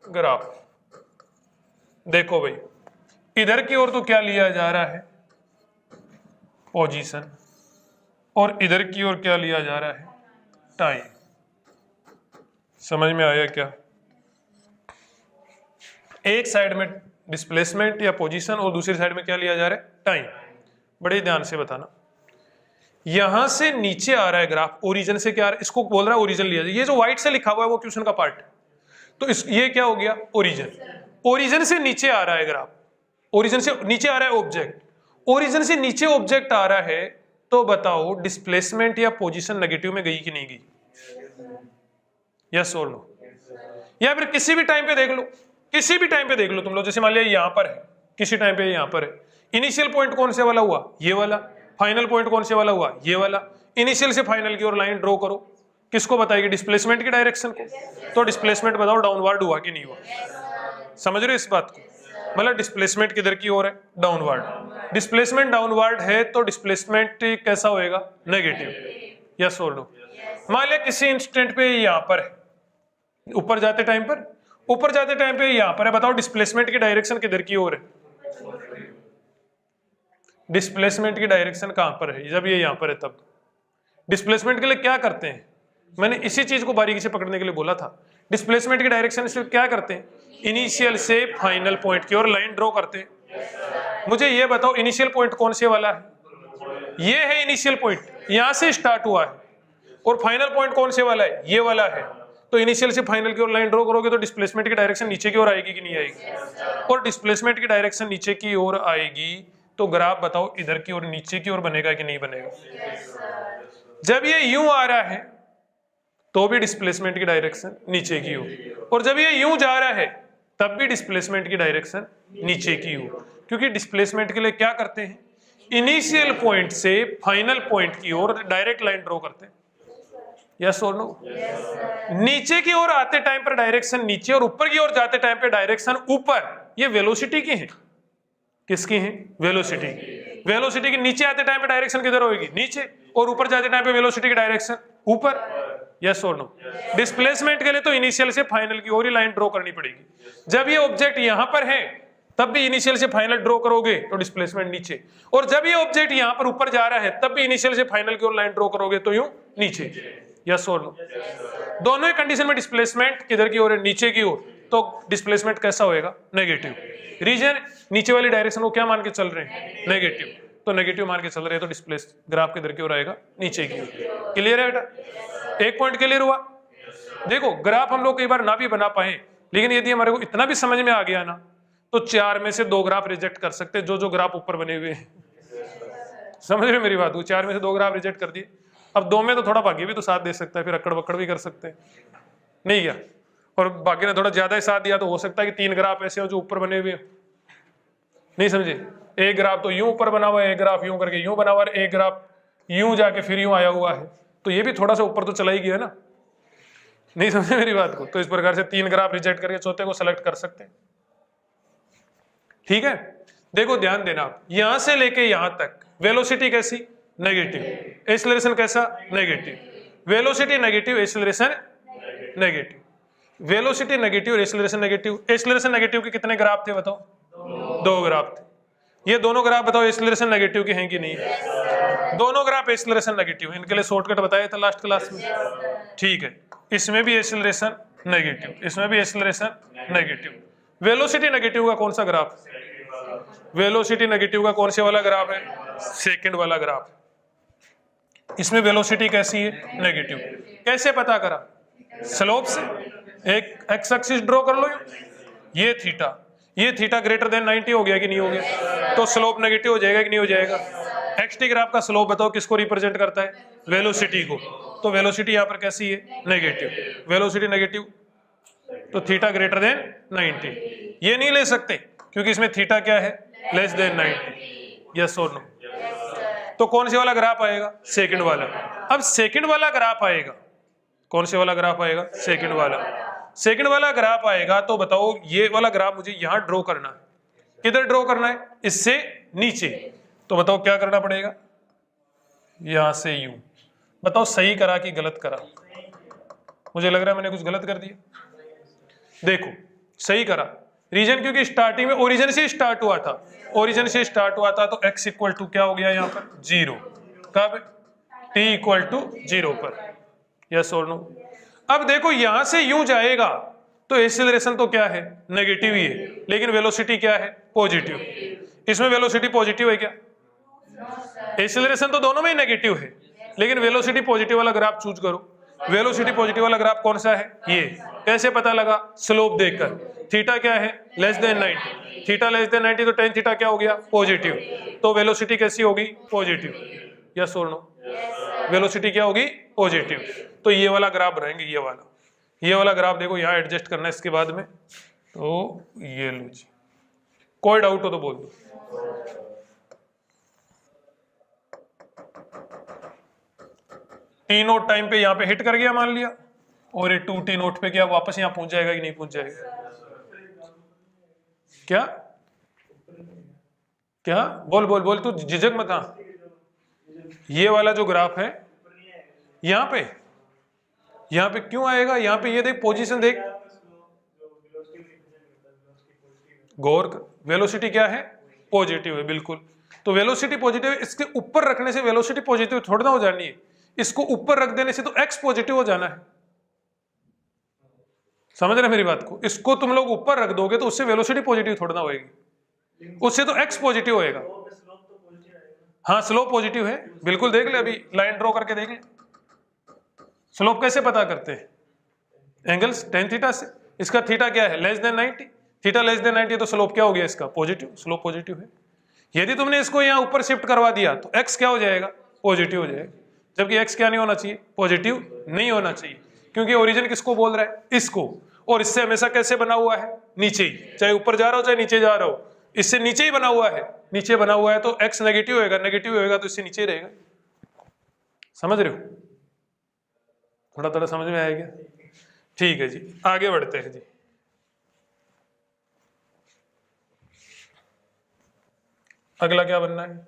ग्राफ। देखो भाई इधर की ओर तो क्या लिया जा रहा है, पोजीशन, और इधर की ओर क्या लिया जा रहा है, टाइम। समझ में आया क्या। एक साइड में डिस्प्लेसमेंट या पोजीशन और दूसरी साइड में क्या लिया जा रहा है, टाइम। बड़े ध्यान से बताना, यहां से नीचे आ रहा है ग्राफ, ओरिजिन से क्या आ रहा है, इसको बोल रहा है ओरिजिन लिया जाए। ये जो व्हाइट से लिखा हुआ है वो क्वेश्चन का पार्ट है, तो ये क्या हो गया, ओरिजिन। ओरिजिन से नीचे आ रहा है ग्राफ, ओरिजिन से नीचे आ रहा है ऑब्जेक्ट, ओरिजिन से नीचे ऑब्जेक्ट आ रहा है, तो बताओ डिस्प्लेसमेंट या पोजीशन नेगेटिव में गई कि नहीं गई, यस और नो। या फिर किसी भी टाइम पे देख लो, किसी भी टाइम पे देख लो तुम लोग, जैसे मान लिया यहां पर है, किसी टाइम पे यहां पर है, इनिशियल पॉइंट कौन से वाला हुआ, ये वाला, फाइनल पॉइंट कौन से वाला हुआ, ये वाला। इनिशियल से फाइनल की ओर लाइन ड्रॉ करो, किसको बताएगी, डिस्प्लेसमेंट की डायरेक्शन को। तो डिस्प्लेसमेंट बताओ डाउनवर्ड हुआ कि नहीं हुआ, समझ रहे हो इस बात को, मतलब डिस्प्लेसमेंट किधर की ओर है, डाउनवर्ड। डिस्प्लेसमेंट डाउनवर्ड है तो डिस्प्लेसमेंट कैसा होएगा, नेगेटिव। यस और नो। मान लिया किसी इंस्टेंट पे यहां पर है, ऊपर जाते टाइम पर, ऊपर जाते टाइम पे यहां पर है, बताओ डिस्प्लेसमेंट की डायरेक्शन किधर की ओर है, डिस्प्लेसमेंट की डायरेक्शन कहां पर है, जब ये यहां पर है तब। डिस्प्लेसमेंट के लिए क्या करते हैं, मैंने इसी चीज को बारीकी से पकड़ने के लिए बोला था। डिस्प्लेसमेंट की डायरेक्शन से क्या करते हैं, इनिशियल से फाइनल पॉइंट की ओर लाइन ड्रॉ करते हैं। मुझे ये बताओ इनिशियल पॉइंट कौन से वाला है, ये है इनिशियल पॉइंट, यहां से स्टार्ट हुआ है, और फाइनल पॉइंट कौन से वाला है, ये वाला है। तो इनिशियल से फाइनल की ओर लाइन ड्रॉ करोगे तो डिस्प्लेसमेंट की डायरेक्शन नीचे की ओर आएगी कि नहीं आएगी, और डिस्प्लेसमेंट की डायरेक्शन नीचे की ओर आएगी तो ग्राफ बताओ इधर की ओर नीचे की ओर बनेगा कि नहीं बनेगा। जब ये यूं आ रहा है तो भी डिस्प्लेसमेंट की डायरेक्शन नीचे की हो, और जब ये यूं जा रहा है तब भी डिस्प्लेसमेंट की डायरेक्शन नीचे की हो, क्योंकि डिस्प्लेसमेंट के लिए क्या करते हैं, इनिशियल पॉइंट से फाइनल पॉइंट की ओर डायरेक्ट लाइन ड्रॉ करते हैं। यस और नो। नीचे की ओर आते टाइम पर डायरेक्शन नीचे, और ऊपर की ओर जाते टाइम पे डायरेक्शन ऊपर। ये वेलोसिटी की है, किसकी है, वेलोसिटी। वेलोसिटी के नीचे आते टाइम पे डायरेक्शन किधर होगी, नीचे, और ऊपर जाते टाइम पे वेलोसिटी की डायरेक्शन ऊपर। यस और नो। डिस्प्लेसमेंट के लिए तो इनिशियल से फाइनल की ओर ही लाइन ड्रॉ करनी पड़ेगी। जब ये ऑब्जेक्ट यहां पर है तब भी इनिशियल से फाइनल ड्रॉ करोगे तो डिस्प्लेसमेंट नीचे, और जब ये ऑब्जेक्ट यहां पर ऊपर जा रहा है तब भी इनिशियल से फाइनल की ओर लाइन ड्रॉ करोगे तो यूं नीचे। यस और नो। दोनों ही कंडीशन में डिस्प्लेसमेंट किधर की ओर है, नीचे की ओर, तो डिस्प्लेसमेंट कैसा होएगा, नेगेटिव। रीजन नीचे वाली डायरेक्शन को क्या मान के चल रहे हैं, नेगेटिव, तो नेगेटिव मान के चल रहे हैं तो डिस्प्लेस ग्राफ किधर की ओर आएगा, नीचे की ओर। क्लियर है बेटा, एक पॉइंट क्लियर हुआ। देखो ग्राफ हम लोग कई बार ना भी बना पाए, लेकिन यदि हमारे को इतना भी समझ में आ गया ना तो 4 में से 2 ग्राफ रिजेक्ट कर सकते हैं, जो ग्राफ ऊपर बने हुए हैं। समझ रहे मेरी बात को, 4 में से 2 ग्राफ रिजेक्ट कर दिए। अब 2 में तो थोड़ा भाग्य भी तो साथ दे सकता है, फिर अकड़ बकड़ भी कर सकते हैं, नहीं क्या, और भाग्य ने थोड़ा ज्यादा ही साथ दिया तो हो सकता है कि 3 ग्राफ ऐसे हो जो ऊपर बने हुए, नहीं समझे। एक ग्राफ तो यूं ऊपर बना हुआ है, एक ग्राफ यूं करके यूं बना हुआ है, एक ग्राफ यूं जाके फिर यूं आया हुआ है, तो ये भी थोड़ा सा ऊपर तो चला ही गया ना, नहीं समझे मेरी बात को। तो इस प्रकार से 3 ग्राफ रिजेक्ट करके चौथे को सेलेक्ट कर सकते हैं। ठीक है, देखो ध्यान देना, आप यहां से लेके यहां तक वेलोसिटी कैसी, नेगेटिव, एक्सेलरेशन कैसा, negative, velocity negative, acceleration negative, velocity negative, acceleration negative. Acceleration negative के कितने ग्राफ थे बताओ, 2 ग्राफ थे। ये दोनों ग्राफ बताओ एक्सेलरेशन नेगेटिव के हैं कि नहीं, दोनों ग्राफ एक्सेलरेशन नेगेटिव। इनके लिए शॉर्टकट बताया था लास्ट क्लास में, ठीक है। इसमें भी एक्सेलरेशन नेगेटिव, इसमें भी एक्सेलरेशन नेगेटिव। वेलोसिटी नेगेटिव का कौन सा ग्राफ, वेलोसिटी नेगेटिव का कौन से वाला ग्राफ है, सेकंड वाला ग्राफ। इसमें वेलोसिटी कैसी है, नेगेटिव। कैसे पता करा, स्लोप से। एक एक्स एक्सिस ड्रॉ कर लो, ये थीटा ग्रेटर देन 90 हो गया कि नहीं हो गया, तो स्लोप नेगेटिव हो जाएगा कि नहीं हो जाएगा। एक्सटी ग्राफ का स्लोप बताओ किसको रिप्रेजेंट करता है, वेलोसिटी को, तो वेलोसिटी यहाँ पर कैसी है, नेगेटिव। वेलोसिटी नेगेटिव तो थीटा ग्रेटर देन 90, ये नहीं ले सकते क्योंकि इसमें थीटा क्या है, लेस देन 90। यस और नो। तो कौन से वाला ग्राफ आएगा, सेकंड वाला। अब सेकंड वाला ग्राफ आएगा, कौन से वाला ग्राफ आएगा, सेकंड वाला। सेकंड वाला ग्राफ आएगा तो बताओ ये वाला ग्राफ मुझे यहां ड्रॉ करना है, किधर ड्रॉ करना है, इससे नीचे। तो बताओ क्या करना पड़ेगा, यहां से यूं। बताओ सही करा कि गलत करा, मुझे लग रहा है मैंने कुछ गलत कर दिया। देखो सही करा, रीजन क्योंकि स्टार्टिंग में ओरिजिन से स्टार्ट हुआ था, ओरिजिन से स्टार्ट हुआ था तो x इक्वल टू क्या हो गया यहाँ पर, 0। कब, t इक्वल टू 0 पर। यस और नो। अब देखो यहां से यूं जाएगा तो एक्सेलरेशन तो क्या है, नेगेटिव ही है, लेकिन वेलोसिटी क्या है, पॉजिटिव। इसमें वेलोसिटी पॉजिटिव है क्या, एक्सेलरेशन तो दोनों में ही नेगेटिव है, लेकिन वेलोसिटी पॉजिटिव वाला ग्राफ चूज करो। वेलोसिटी पॉजिटिव वाला ग्राफ कौन सा है, ये। कैसे पता लगा, स्लोप देखकर। थीटा क्या है, less than 90, theta less than 90 तो टेन थीटा क्या हो गया, पॉजिटिव, तो वेलोसिटी कैसी होगी, पॉजिटिव। यस और नो, वेलोसिटी क्या होगी, पॉजिटिव। तो ये वाला ग्राफ रहेंगे, ये वाला, ये वाला ग्राफ देखो यहाँ एडजस्ट करना है इसके बाद में, तो ये लो जी, कोई डाउट हो तो बोल दो। टी नोट टाइम पे यहाँ पे हिट कर गया मान लिया, और ये 2t नोट पे क्या वापस यहाँ पहुंच जाएगा कि नहीं पहुंच जाएगा? क्या क्या बोल बोल बोल, तू झिझक मत। हाँ, ये वाला जो ग्राफ है यहाँ पे क्यों आएगा? यहाँ पे ये देख पोजीशन देख, गौर कर, वेलोसिटी क्या है? पॉजिटिव है, बिल्कुल। तो वेलोसिटी पॉजिटिव है, इसके ऊपर रखने से वेलोसिटी पॉजिटिव थोड़ा ना हो जानी है, इसको ऊपर रख देने से तो एक्स पॉजिटिव हो जाना है। समझ रहे मेरी बात को? इसको तुम लोग ऊपर रख दोगे तो उससे वेलोसिटी पॉजिटिव थोड़ा ना होगी, उससे तो एक्स पॉजिटिव होएगा। हाँ, स्लोप पॉजिटिव है, बिल्कुल। देख ले, अभी लाइन ड्रॉ करके देख ले। स्लोप कैसे पता करते हैं? एंगल्स टेन थीटा से। इसका थीटा क्या है? Less than 90। Theta less than 90 तो स्लोप क्या हो गया इसका? पॉजिटिव। स्लोप पॉजिटिव है। यदि तुमने इसको यहाँ ऊपर शिफ्ट करवा दिया तो एक्स क्या हो जाएगा? पॉजिटिव हो जाएगा, जबकि एक्स क्या नहीं होना चाहिए? पॉजिटिव नहीं होना चाहिए, क्योंकि ओरिजिन किसको बोल रहा है? इसको। और इससे हमेशा कैसे बना हुआ है? नीचे ही, चाहे ऊपर जा रहा हो चाहे नीचे जा रहा हो, इससे नीचे ही बना हुआ है। नीचे बना हुआ है तो एक्स नेगेटिव होएगा, नेगेटिव होएगा तो इससे नीचे रहेगा। समझ रहे हो? थोड़ा थोड़ा समझ में आएगा? ठीक है जी, आगे बढ़ते हैं जी। अगला क्या बनना है?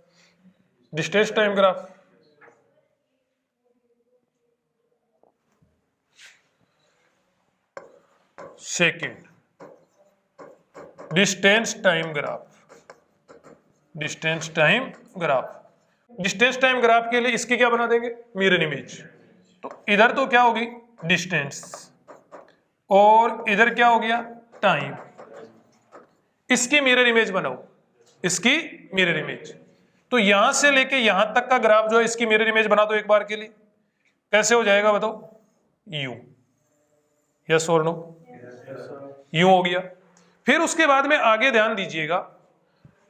Distance time graph. Second, distance time graph. Distance time graph, distance time graph के लिए इसकी क्या बना देंगे? Mirror image. तो इधर तो क्या होगी? डिस्टेंस, और इधर क्या हो गया? टाइम। इसकी मिरर इमेज बनाओ, इसकी मिरर इमेज। तो यहां से लेके यहां तक का ग्राफ जो है इसकी मिरर इमेज बना दो एक बार के लिए। कैसे हो जाएगा बताओ? यू। यस और नो? यू हो गया। फिर उसके बाद में आगे ध्यान दीजिएगा,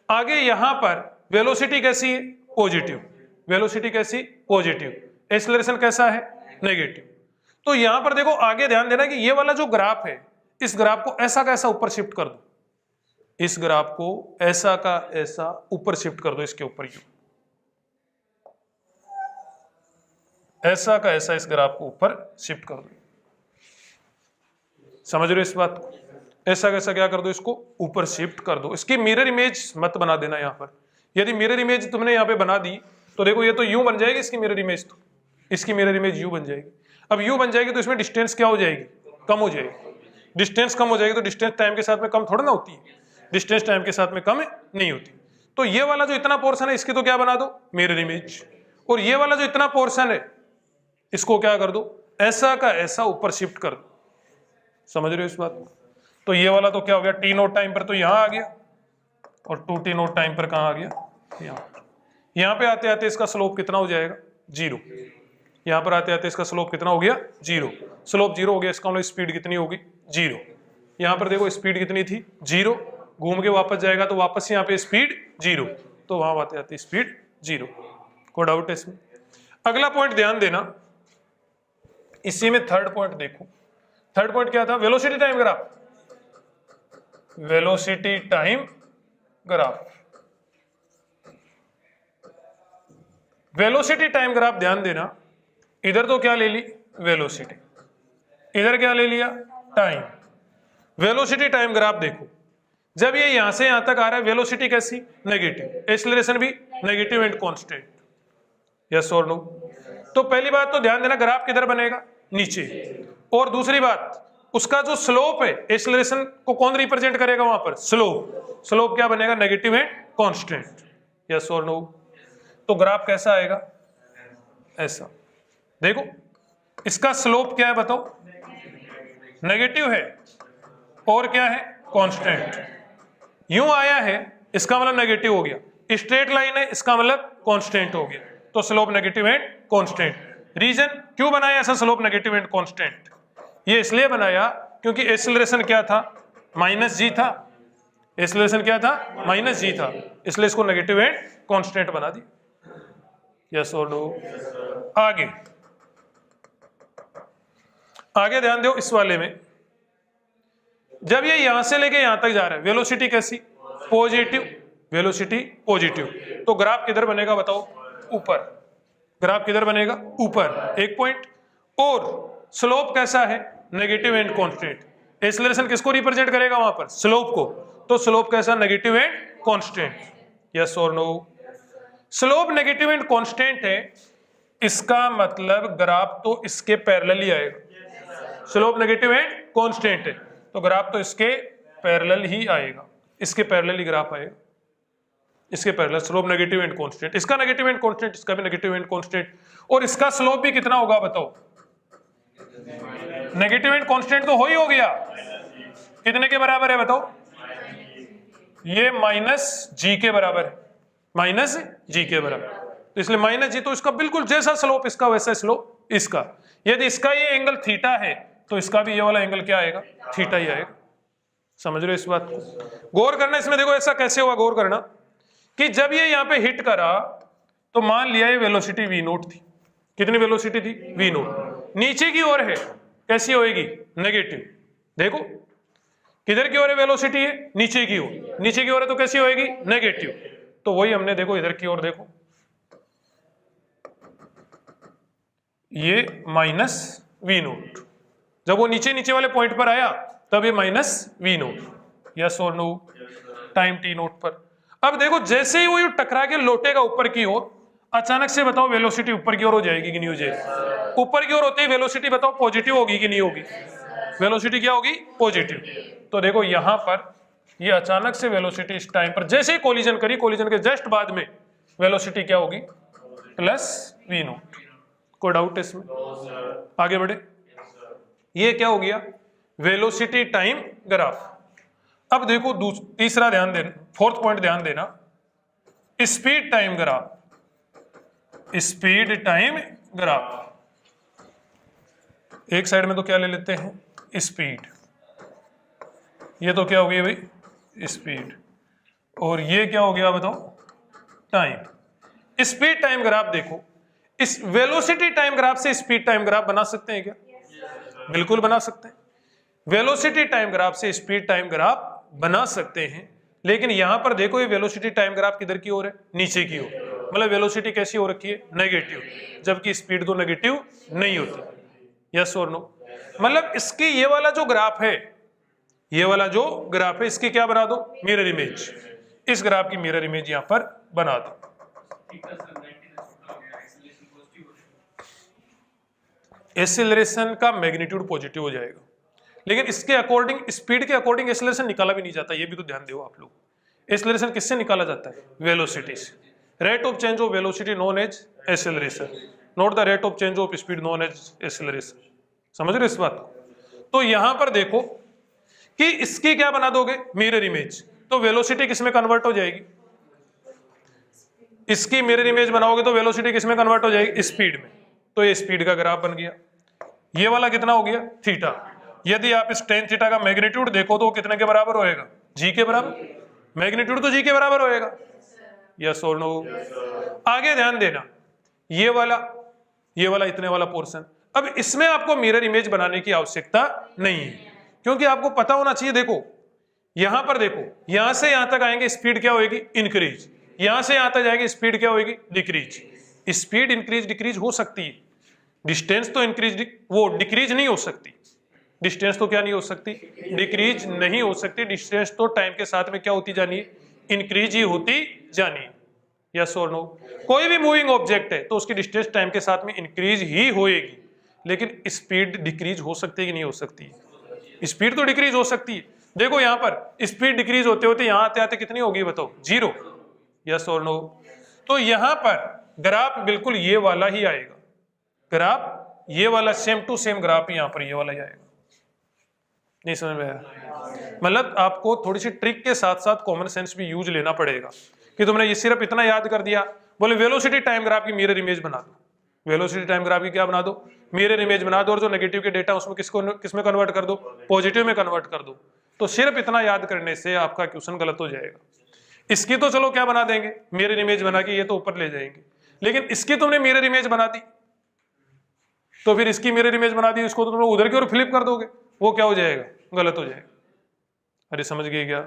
आगे यहां पर वेलोसिटी कैसी है? पॉजिटिव। वेलोसिटी कैसी? पॉजिटिव। एक्सेलरेशन कैसा है? नेगेटिव। तो यहां पर देखो, आगे ध्यान देना कि ये वाला जो ग्राफ है, इस ग्राफ को ऐसा का ऐसा ऊपर शिफ्ट कर दो। इस ग्राफ को ऐसा का ऐसा ऊपर शिफ्ट कर दो, इसके ऊपर यू। ऐसा का ऐसा इस ग्राफ को ऊपर शिफ्ट कर दो। समझ रहे हो इस बात को? ऐसा कैसा क्या कर दो? इसको ऊपर शिफ्ट कर दो। इसकी मिरर इमेज मत बना देना यहां पर। यदि मिरर इमेज तुमने यहां पे बना दी तो देखो, ये तो यू बन जाएगी इसकी मिरर इमेज, तो इसकी मिरर इमेज यू बन जाएगी। अब यू बन जाएगी तो इसमें डिस्टेंस क्या हो जाएगी? कम हो जाएगी। डिस्टेंस कम हो जाएगी तो डिस्टेंस टाइम के साथ में कम थोड़ा ना होती है, डिस्टेंस टाइम के साथ में कम नहीं होती। तो ये वाला जो इतना पोर्शन है इसकी तो क्या बना दो? Mirror image. और ये वाला जो इतना पोर्शन है इसको क्या कर दो? ऐसा का ऐसा ऊपर शिफ्ट कर दो। समझ रहे हो इस बात को? तो ये वाला तो क्या हो गया? टी नोट टाइम पर तो यहां आ गया, और 2t नोट टाइम पर कहां आ गया? यहां पे आते आते इसका स्लोप कितना हो जाएगा? 0। यहां पर आते आते इसका स्लोप कितना हो गया? 0। स्लोप 0 हो गया, इसका मतलब स्पीड कितनी होगी? 0। यहां पर देखो स्पीड कितनी थी? 0। घूम के वापस जाएगा तो वापस यहाँ पे स्पीड 0, तो वहां आते आते स्पीड 0। कोई डाउट है इसमें? अगला पॉइंट ध्यान देना, इसी में थर्ड पॉइंट देखो। थर्ड पॉइंट क्या था? Velocity time graph. Velocity time graph. Velocity time graph ध्यान देना, इधर तो क्या ले ली? वेलोसिटी। इधर क्या ले लिया? टाइम। वेलोसिटी टाइम ग्राफ देखो, जब ये यहां से यहां तक आ रहा है, वेलोसिटी कैसी? नेगेटिव। एक्सेलरेशन भी नेगेटिव एंड कांस्टेंट। यस और नो? तो पहली बात तो ध्यान देना, ग्राफ किधर बनेगा? नीचे। और दूसरी बात, उसका जो स्लोप है, एक्सेलरेशन को कौन रिप्रेजेंट करेगा वहां पर? स्लोप। स्लोप क्या बनेगा? Negative and constant. यस और नो? तो ग्राफ कैसा आएगा? ऐसा। देखो इसका स्लोप क्या है बताओ? नेगेटिव है, और क्या है? कांस्टेंट। यूं आया है, इसका मतलब नेगेटिव हो गया। स्ट्रेट लाइन है, इसका मतलब कांस्टेंट हो गया। तो slope negative and constant. Region क्यों बनाया ऐसा स्लोप नेगेटिव एंड कांस्टेंट? ये इसलिए बनाया क्योंकि एक्सेलरेशन क्या था? -g था। एक्सेलरेशन क्या था? -g था, इसलिए इसको नेगेटिव एंड कांस्टेंट बना दिया। यस और नो? आगे आगे ध्यान दो इस वाले में, जब ये यहां से लेके यहां तक जा रहा है, वेलोसिटी कैसी, पॉजिटिव, वेलोसिटी पॉजिटिव, तो ग्राफ किधर बनेगा बताओ, ऊपर। ग्राफ किधर बनेगा, ऊपर, एक पॉइंट। और स्लोप कैसा है, नेगेटिव एंड कांस्टेंट। एक्सेलरेशन किसको रिप्रेजेंट करेगा वहां पर, स्लोप को, तो स्लोप कैसा, नेगेटिव एंड कांस्टेंट। यस और no, slope negative and constant है, इसका मतलब ग्राफ तो इसके पैरेलल ही आएगा। स्लोप नेगेटिव एंड कांस्टेंट है तो ग्राफ तो इसके पैरेलल ही आएगा, इसके पैरेलल ही ग्राफ आएगा, इसके parallel. Slope negative and constant, इसका नेगेटिव एंड कांस्टेंट, इसका भी नेगेटिव एंड कांस्टेंट, और इसका स्लोप भी कितना होगा बताओ, नेगेटिव एंड कांस्टेंट तो हो गया, कितने के बराबर है बताओ, ये माइनस जी के बराबर है, माइनस जी के बराबर, तो इसलिए माइनस जी, तो इसका बिल्कुल जैसा स्लोप इसका वैसा स्लोप इसका। यदि इसका ये एंगल थीटा है तो इसका भी ये वाला एंगल क्या आएगा, थीटा ही आएगा। समझ रहे हो इस बात को, गौर करना इसमें। देखो ऐसा कैसे हुआ, गौर करना कि जब ये यहां पे हिट करा तो मान लिया ये वेलोसिटी v नोट थी, कितनी वेलोसिटी थी, v नोट, नीचे की ओर है, कैसी होएगी, नेगेटिव। देखो किधर की ओर है वेलोसिटी है, नीचे की ओर, नीचे की ओर है तो कैसी होएगी, नेगेटिव। तो वही हमने देखो इधर की ओर देखो, ये माइनस वी नोट, जब वो नीचे नीचे वाले पॉइंट पर आया तब ये माइनस वी नोट। यस और नो, टाइम टी नोट पर। अब देखो जैसे ही वो टकरा के लौटेगा ऊपर की ओर, अचानक से बताओ वेलोसिटी ऊपर की ओर हो जाएगी कि नहीं हो जाएगी, ऊपर की ओर होते ही वेलोसिटी बताओ पॉजिटिव होगी कि नहीं होगी, वेलोसिटी क्या होगी, पॉजिटिव। तो देखो यहां पर ये अचानक से वेलोसिटी इस टाइम पर जैसे ही कोलिजन करी, कोलिजन के जस्ट बाद में वेलोसिटी क्या होगी, प्लस वी नोट। कोई डाउट इसमें, आगे बढ़े। ये क्या हो गया, वेलोसिटी टाइम ग्राफ। अब देखो तीसरा ध्यान देना, फोर्थ पॉइंट ध्यान देना, speed time graph, speed time graph. एक साइड में तो क्या ले लेते हैं, स्पीड, ये तो क्या हो गया भाई, स्पीड, और ये क्या हो गया बताओ, टाइम। स्पीड टाइम ग्राफ देखो, इस वेलोसिटी टाइम ग्राफ से स्पीड टाइम ग्राफ बना सकते हैं क्या, बिल्कुल बना सकते हैं। वेलोसिटी टाइम ग्राफ से स्पीड टाइम ग्राफ बना सकते हैं, लेकिन यहां पर देखो ये वेलोसिटी टाइम ग्राफ किधर की ओर है, नीचे की ओर, मतलब वेलोसिटी कैसी हो रखी है, नेगेटिव, जबकि स्पीड तो नेगेटिव नहीं होती। यस और नो, मतलब इसकी ये वाला जो ग्राफ है, ये वाला जो ग्राफ है, इसकी क्या बना दो, मिरर इमेज, इस ग्राफ की मिरर इमेज यहां पर बना दो। एक्सेलरेशन का मैग्नीट्यूड पॉजिटिव हो जाएगा, लेकिन इसके अकॉर्डिंग, स्पीड के अकॉर्डिंग एक्सेलरेशन निकाला भी नहीं जाता, ये भी तो ध्यान दो आप लोग। एक्सेलरेशन किससे निकाला जाता है, वेलोसिटी से। Rate of change of velocity known as acceleration, not the rate of change of speed known as acceleration. समझ रहे इस बात को। तो यहां पर देखो कि इसकी क्या बना दोगे, मिरर इमेज, तो वेलोसिटी किस में कन्वर्ट हो जाएगी, इसकी मिरर इमेज बनाओगे तो वेलोसिटी किस में कन्वर्ट हो जाएगी, स्पीड में। तो ये स्पीड का ग्राफ बन गया। ये वाला कितना हो गया, थीटा। यदि आप इस टेन थीटा का मैग्नीट्यूड देखो तो वो कितने के बराबर होएगा, जी के बराबर, मैग्नीट्यूड तो जी के बराबर होएगा। यस और नो, आगे ध्यान देना, ये वाला इतने वाला पोर्शन, अब इसमें आपको मिरर इमेज बनाने की आवश्यकता नहीं है, क्योंकि आपको पता होना चाहिए। देखो यहां पर देखो, यहां से यहां तक आएंगे स्पीड क्या होगी, इंक्रीज, यहां से यहां तक जाएगी स्पीड क्या होगी, डिक्रीज। स्पीड इंक्रीज डिक्रीज हो सकती है, डिस्टेंस तो इंक्रीज वो डिक्रीज नहीं हो सकती, डिस्टेंस तो क्या नहीं हो सकती, डिक्रीज नहीं हो सकती। डिस्टेंस तो टाइम के साथ में क्या होती जानी है, इंक्रीज ही होती जानी है। यस और नो, कोई भी मूविंग ऑब्जेक्ट है तो उसकी डिस्टेंस टाइम के साथ में इंक्रीज ही होएगी, लेकिन स्पीड डिक्रीज हो सकती है कि नहीं हो सकती, स्पीड तो डिक्रीज हो सकती है। देखो यहां पर स्पीड डिक्रीज होते होते यहां आते आते कितनी होगी बताओ, 0। यस और नो, तो यहां पर ग्राफ बिल्कुल ये वाला ही आएगा, ग्राफ ये वाला सेम टू सेम ग्राफ यहां पर ये वाला ही आएगा। नहीं समझ में आया, मतलब आपको थोड़ी सी ट्रिक के साथ साथ कॉमन सेंस भी यूज लेना पड़ेगा कि तुमने ये सिर्फ इतना याद कर दिया, बोले वेलोसिटी टाइम ग्राफ की मिरर इमेज बना दो, वेलोसिटी टाइम ग्राफ की क्या बना दो, मिरर इमेज बना दो, और जो नेगेटिव के डेटा उसमें किसमें कन्वर्ट कर दो, पॉजिटिव में कन्वर्ट कर दो। तो सिर्फ इतना याद करने से आपका क्वेश्चन गलत हो जाएगा। इसकी तो चलो क्या बना देंगे, मिरर इमेज बना के ये तो ऊपर ले जाएंगे, लेकिन इसकी तुमने मिरर इमेज बना दी, तो फिर इसकी मिरर इमेज बना दी, इसको तो तुम लोग उधर की ओर फ्लिप कर दोगे, वो क्या हो जाएगा, गलत हो जाएगा। अरे समझ गए क्या?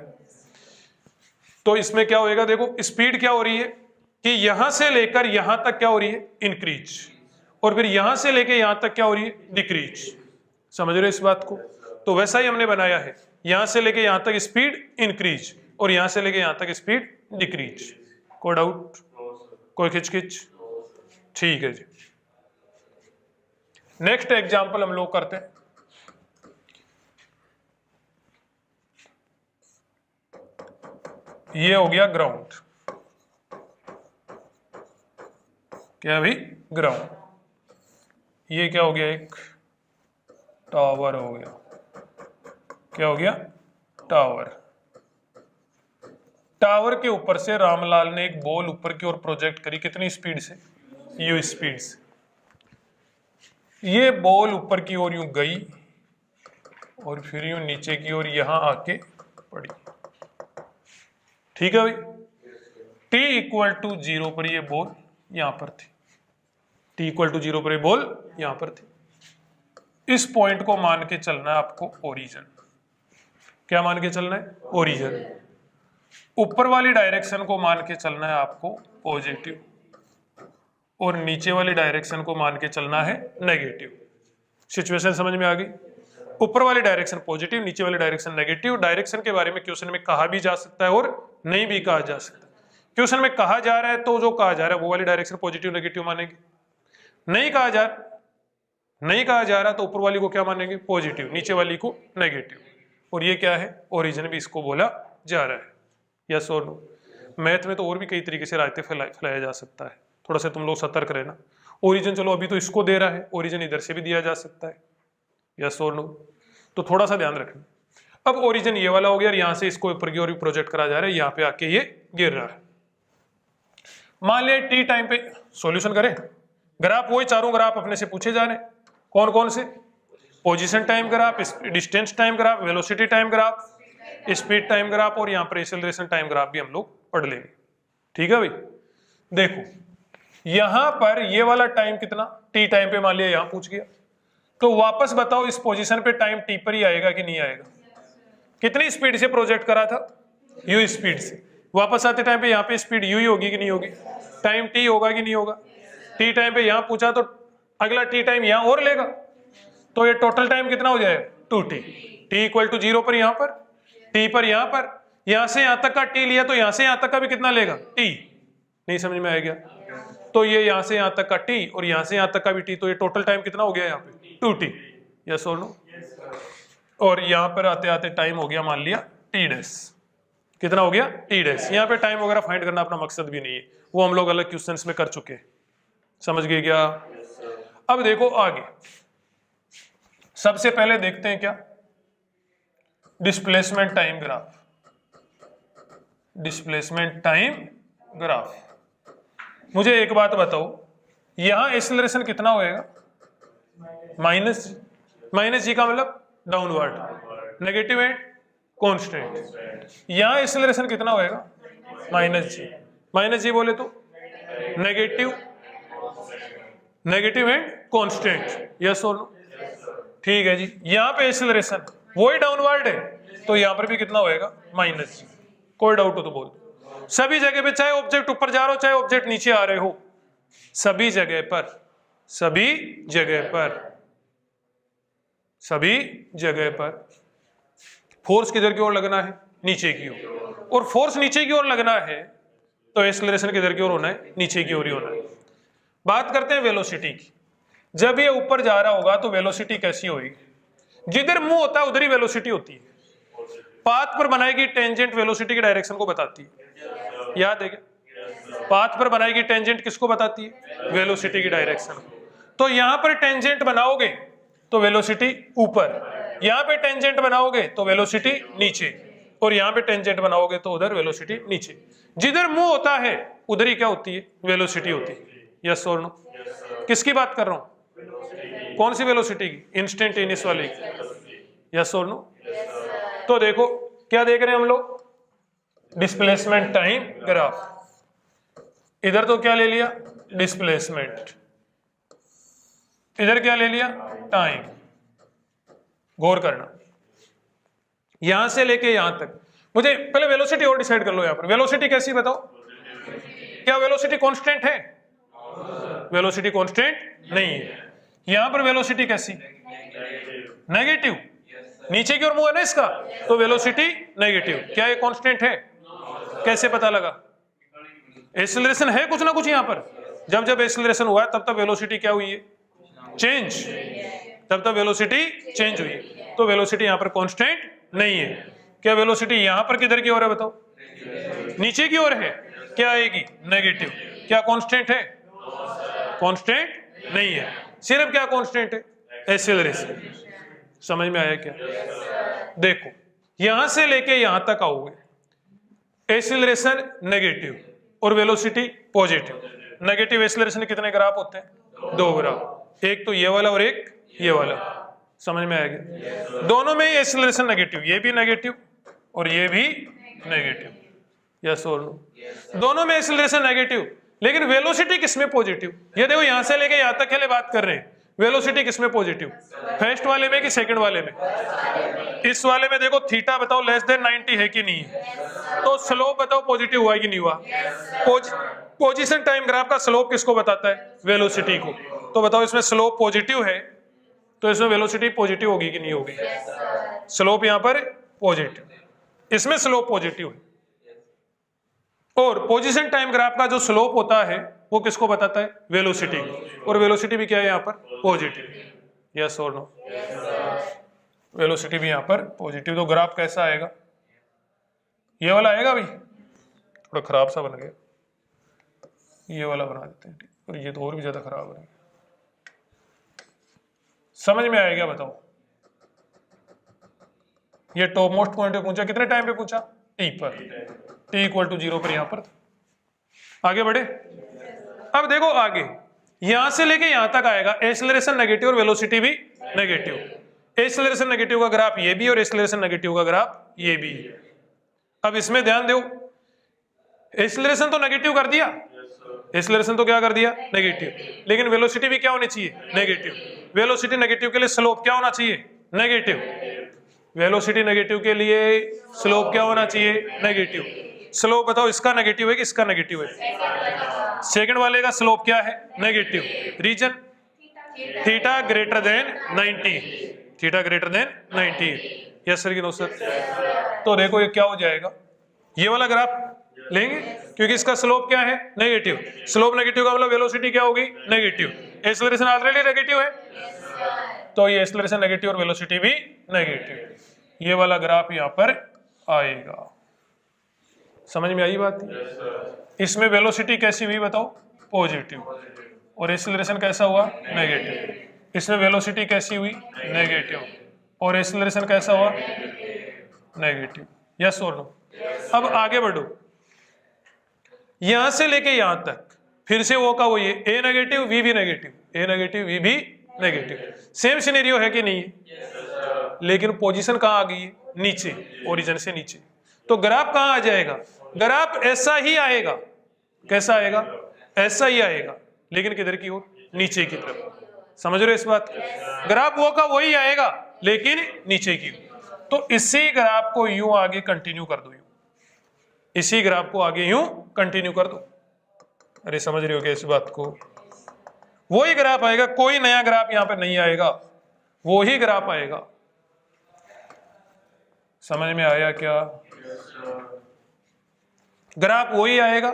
तो इसमें क्या होएगा, देखो स्पीड क्या हो रही है कि यहां से लेकर यहां तक क्या हो रही है, इंक्रीज, और फिर यहां से लेकर यहां तक क्या हो रही है, डिक्रीज। समझ रहे हो इस बात को? तो वैसा ही हमने बनाया है, यहां से लेकर यहां तक स्पीड इंक्रीज और यहां से लेकर यहां तक स्पीड डिक्रीज। कोई डाउट, कोई खिचखिच? ठीक है जी। नेक्स्ट एग्जांपल हम लोग करते हैं। ये हो गया ग्राउंड, क्या भाई, ग्राउंड। ये क्या हो गया, एक टावर हो गया, क्या हो गया, टावर। टावर के ऊपर से रामलाल ने एक बॉल ऊपर की ओर प्रोजेक्ट करी, कितनी स्पीड से, यू स्पीड से। ये बॉल ऊपर की ओर यूं गई और फिर यूं नीचे की ओर यहां आके पड़ी। ठीक है भाई, t इक्वल टू 0 पर ये बॉल यहां पर थी, t इक्वल टू 0 पर ये बॉल यहां पर थी। इस पॉइंट को मान के चलना है आपको ओरिजिन। क्या मान के चलना है, ओरिजिन। ऊपर वाली डायरेक्शन को मान के चलना है आपको पॉजिटिव, और नीचे वाली डायरेक्शन को मान के चलना है नेगेटिव। सिचुएशन समझ में आ गई? ऊपर वाली डायरेक्शन पॉजिटिव, नीचे वाली डायरेक्शन नेगेटिव। डायरेक्शन के बारे में क्वेश्चन में कहा भी जा सकता है और नहीं भी कहा जा सकता। क्वेश्चन में कहा जा रहा है तो जो कहा जा रहा है वो वाली डायरेक्शन पॉजिटिव नेगेटिव मानेंगे। नहीं कहा जा रहा तो ऊपर वाली को क्या मानेंगे, पॉजिटिव, नीचे वाली को नेगेटिव। और ये क्या है, ओरिजिन भी इसको बोला जा रहा है। यस और नो? मैथ में तो और भी कई तरीके से रायते फैलाया जा सकता है, थोड़ा सा तुम लोग सतर्क रहना। ओरिजिन चलो अभी तो इसको दे रहा है, ओरिजिन इधर से भी दिया जा सकता है। यस और नो? तो थोड़ा सा ध्यान रखना। अब ओरिजिन ये वाला हो गया और यहां से इसको ऊपर की ओर प्रोजेक्ट करा जा रहा है, यहां पे आके ये गिर रहा है। मान लिया टी टाइम पे, सॉल्यूशन करें। ग्राफ वही चारों ग्राफ अपने से पूछे जा रहे हैं। कौन कौन से? Position time graph, distance time graph, velocity time graph, speed time graph, और यहां पर एक्सेलरेशन टाइम ग्राफ भी हम लोग पढ़ लेंगे। ठीक है भाई? देखो यहां पर ये वाला टाइम कितना, टी टाइम पे मान लिया यहां पूछ गया, तो वापस बताओ इस पोजीशन पे टाइम टी पर ही आएगा कि नहीं आएगा? कितनी स्पीड से प्रोजेक्ट करा था, यू स्पीड से। वापस आते टाइम पे यहाँ पे स्पीड यू ही होगी कि नहीं होगी, टाइम टी होगा कि नहीं होगा। टी टाइम पे यहाँ पूछा तो अगला टी टाइम यहाँ और लेगा, तो ये टोटल टाइम कितना हो जाएगा, 2t। टी इक्वल टू 0 पर यहाँ पर, टी पर यहाँ पर, यहाँ से यहाँ तक का टी लिया तो यहाँ से यहाँ तक का भी कितना लेगा, टी। नहीं समझ में आएगा? तो ये यहाँ से यहाँ तक का टी और यहाँ से यहाँ तक का भी टी, तो ये टोटल टाइम कितना हो गया यहाँ पे, 2t। यस और नो? और यहाँ पर आते आते टाइम हो गया मान लिया टी डैश। कितना हो गया, टी डैश। यहाँ पे टाइम वगैरह फाइंड करना अपना मकसद भी नहीं है, वो हम लोग अलग क्वेश्चंस में कर चुके हैं। समझ गए क्या? अब देखो आगे, सबसे पहले देखते हैं क्या, displacement time graph. Displacement time graph. मुझे एक बात बताओ, यहां एक्सेलरेशन कितना होएगा, माइनस जी का मतलब डाउनवर्ड, नेगेटिव एंड कांस्टेंट। यहां एक्सेलरेशन कितना होएगा, माइनस जी बोले तो नेगेटिव एंड कांस्टेंट। यस और नो? ठीक है जी। यहां पे एक्सेलरेशन वही डाउनवर्ड है, तो यहां पर भी कितना होएगा, माइनस जी। कोई डाउट हो तो बोल। सभी जगह पे, चाहे ऑब्जेक्ट ऊपर जा रहा हो चाहे ऑब्जेक्ट नीचे आ रहे हो, सभी जगह पर फोर्स किधर की ओर लगना है, नीचे की ओर। और फोर्स नीचे की ओर लगना है तो एक्सेलरेशन किधर की ओर होना है, नीचे की ओर ही होना है। बात करते हैं वेलोसिटी की। जब ये ऊपर जा रहा होगा तो वेलोसिटी कैसी होगी, जिधर मुंह होता है उधर ही वेलोसिटी होती है। पाथ पर बनाएगी टेंजेंट वेलोसिटी की डायरेक्शन को बताती है, याद है क्या? पाथ पर बनाएगी टेंजेंट किसको बताती है, वेलोसिटी की डायरेक्शन। तो यहां पर टेंजेंट बनाओगे तो वेलोसिटी ऊपर, यहां पे टेंजेंट बनाओगे तो वेलोसिटी नीचे, और यहां पे टेंजेंट बनाओगे तो उधर वेलोसिटी नीचे। जिधर मुंह होता है उधर ही क्या होती है, वेलोसिटी होती है। यस और नो? किसकी बात कर रहा हूं, कौन सी वेलोसिटी की, इंस्टेंटेनियस वाली। यस और नो? तो देखो क्या देख रहे हैं हम लोग, डिस्प्लेसमेंट टाइम ग्राफ। इधर तो क्या ले लिया, डिस्प्लेसमेंट, इधर क्या ले लिया, टाइम। गौर करना, यहां से लेके यहां तक मुझे पहले वेलोसिटी और डिसाइड कर लो। यहां पर वेलोसिटी कैसी बताओ, क्या वेलोसिटी कांस्टेंट है? वेलोसिटी कांस्टेंट नहीं है। यहां पर वेलोसिटी कैसी, नेगेटिव, नीचे की ओर मूव है ना इसका, तो वेलोसिटी नेगेटिव। क्या ये कांस्टेंट है? कैसे पता लगा? एक्सीलरेशन है कुछ ना कुछ यहां पर, जब जब एक्सीलरेशन हुआ तब तब वेलोसिटी क्या हुई है, चेंज, तब तब वेलोसिटी चेंज हुई है। तो वेलोसिटी यहां पर कांस्टेंट नहीं है। क्या वेलोसिटी यहां पर किधर की ओर है बताओ, नीचे की ओर है, क्या आएगी, नेगेटिव। क्या कांस्टेंट है? कांस्टेंट नहीं है। सिर्फ क्या कांस्टेंट है, एक्सीलरेशन। समझ में आया क्या? देखो यहां से लेके यहां तक आओगे, एक्सीलरेशन नेगेटिव और वेलोसिटी पॉजिटिव। नेगेटिव एक्सीलरेशन के कितने ग्राफ होते हैं, 2 ग्राफ, एक तो ये वाला और एक ये वाला। समझ में आएगा? दोनों में ही एक्सीलरेशन नेगेटिव, ये भी नेगेटिव और ये भी नेगेटिव, यस और नो। दोनों में एक्सीलरेशन नेगेटिव, लेकिन वेलोसिटी किसमें पॉजिटिव? ये देखो यहां से लेके यहां तक के लिए बात कर रहे हैं, वेलोसिटी किसमें पॉजिटिव, फर्स्ट वाले में कि सेकंड वाले में? इस वाले में देखो थीटा बताओ लेस देन 90 है कि नहीं है, तो स्लोप बताओ पॉजिटिव हुआ कि नहीं हुआ? पोजीशन टाइम ग्राफ का स्लोप किसको बताता है, वेलोसिटी को। तो बताओ इसमें स्लोप पॉजिटिव है तो इसमें वेलोसिटी पॉजिटिव होगी कि नहीं होगी? स्लोप यहां पर पॉजिटिव, इसमें स्लोप पॉजिटिव है। और पोजीशन टाइम ग्राफ का जो स्लोप होता है वो किसको बताता है, वेलोसिटी। और वेलोसिटी भी क्या है यहाँ पर, पॉजिटिव, यस और नो। वेलोसिटी भी यहाँ पर पॉजिटिव। तो ग्राफ कैसा आएगा, ये वाला आएगा भाई, थोड़ा खराब सा बन गया, ये वाला बना देते हैं, और ये तो और भी ज्यादा खराब है। समझ में आएगा बताओ? ये टॉप मोस्ट पॉइंट पे पूछा, कितने टाइम पे पूछा, टी पर, टी इक्वल टू 0 पर। यहां पर आगे बढ़े। अब देखो आगे यहां से लेके यहां तक आएगा, एक्सीलरेशन नेगेटिव और वेलोसिटी भी नेगेटिव। एक्सीलरेशन नेगेटिव का ग्राफ ये भी और एक्सीलरेशन नेगेटिव का ग्राफ ये भी। अब इसमें ध्यान दो, एक्सीलरेशन तो नेगेटिव कर दिया, एक्सीलरेशन तो क्या कर दिया, नेगेटिव, लेकिन वेलोसिटी भी क्या होनी चाहिए, नेगेटिव। वेलोसिटी नेगेटिव के लिए स्लोप क्या होना चाहिए, नेगेटिव। वेलोसिटी नेगेटिव के लिए स्लोप क्या होना चाहिए, नेगेटिव। स्लोप बताओ इसका नेगेटिव है कि इसका नेगेटिव है? सेकंड वाले का स्लोप क्या है, negative. Region theta greater than 90, theta greater than 90। Yes sir कि नो सर? तो देखो ये क्या हो जाएगा, ये वाला ग्राफ लेंगे क्योंकि इसका स्लोप क्या है, नेगेटिव। स्लोप नेगेटिव का मतलब वेलोसिटी क्या होगी, नेगेटिव। एक्सीलरेशन ऑलरेडी नेगेटिव है, तो ये एक्सीलरेशन नेगेटिव और वेलोसिटी भी नेगेटिव। ये वाला ग्राफ यहां पर आएगा। समझ में आई बात? इसमें वेलोसिटी कैसी हुई बताओ, पॉजिटिव, और एक्सीलरेशन कैसा हुआ, नेगेटिव। इसमें वेलोसिटी कैसी हुई, नेगेटिव, और एक्सीलरेशन कैसा हुआ, नेगेटिव। यस और नो? अब आगे बढ़ो, यहां से लेके यहां तक फिर से वो का वो ये ए नेगेटिव वी भी नेगेटिव, ए नेगेटिव वी भी नेगेटिव। सेम सिनेरियो है कि नहीं है? लेकिन पोजीशन कहां आ गई है, नीचे, ओरिजिन से नीचे। तो ग्राफ कहां आ जाएगा, ग्राफ ऐसा ही आएगा। कैसा आएगा, ऐसा ही आएगा, लेकिन किधर की ओर, नीचे की तरफ। समझ रहे हो इस बात को? ग्राफ वो का वही आएगा लेकिन नीचे की ओर। तो इसी ग्राफ को यूं आगे कंटिन्यू कर दो, यूं इसी ग्राफ को आगे यूं कंटिन्यू कर दो। अरे समझ रहे हो क्या इस बात को? वही ग्राफ आएगा, कोई नया ग्राफ यहां पर नहीं आएगा, वो ही ग्राफ आएगा। समझ में आया क्या? ग्राफ वही आएगा,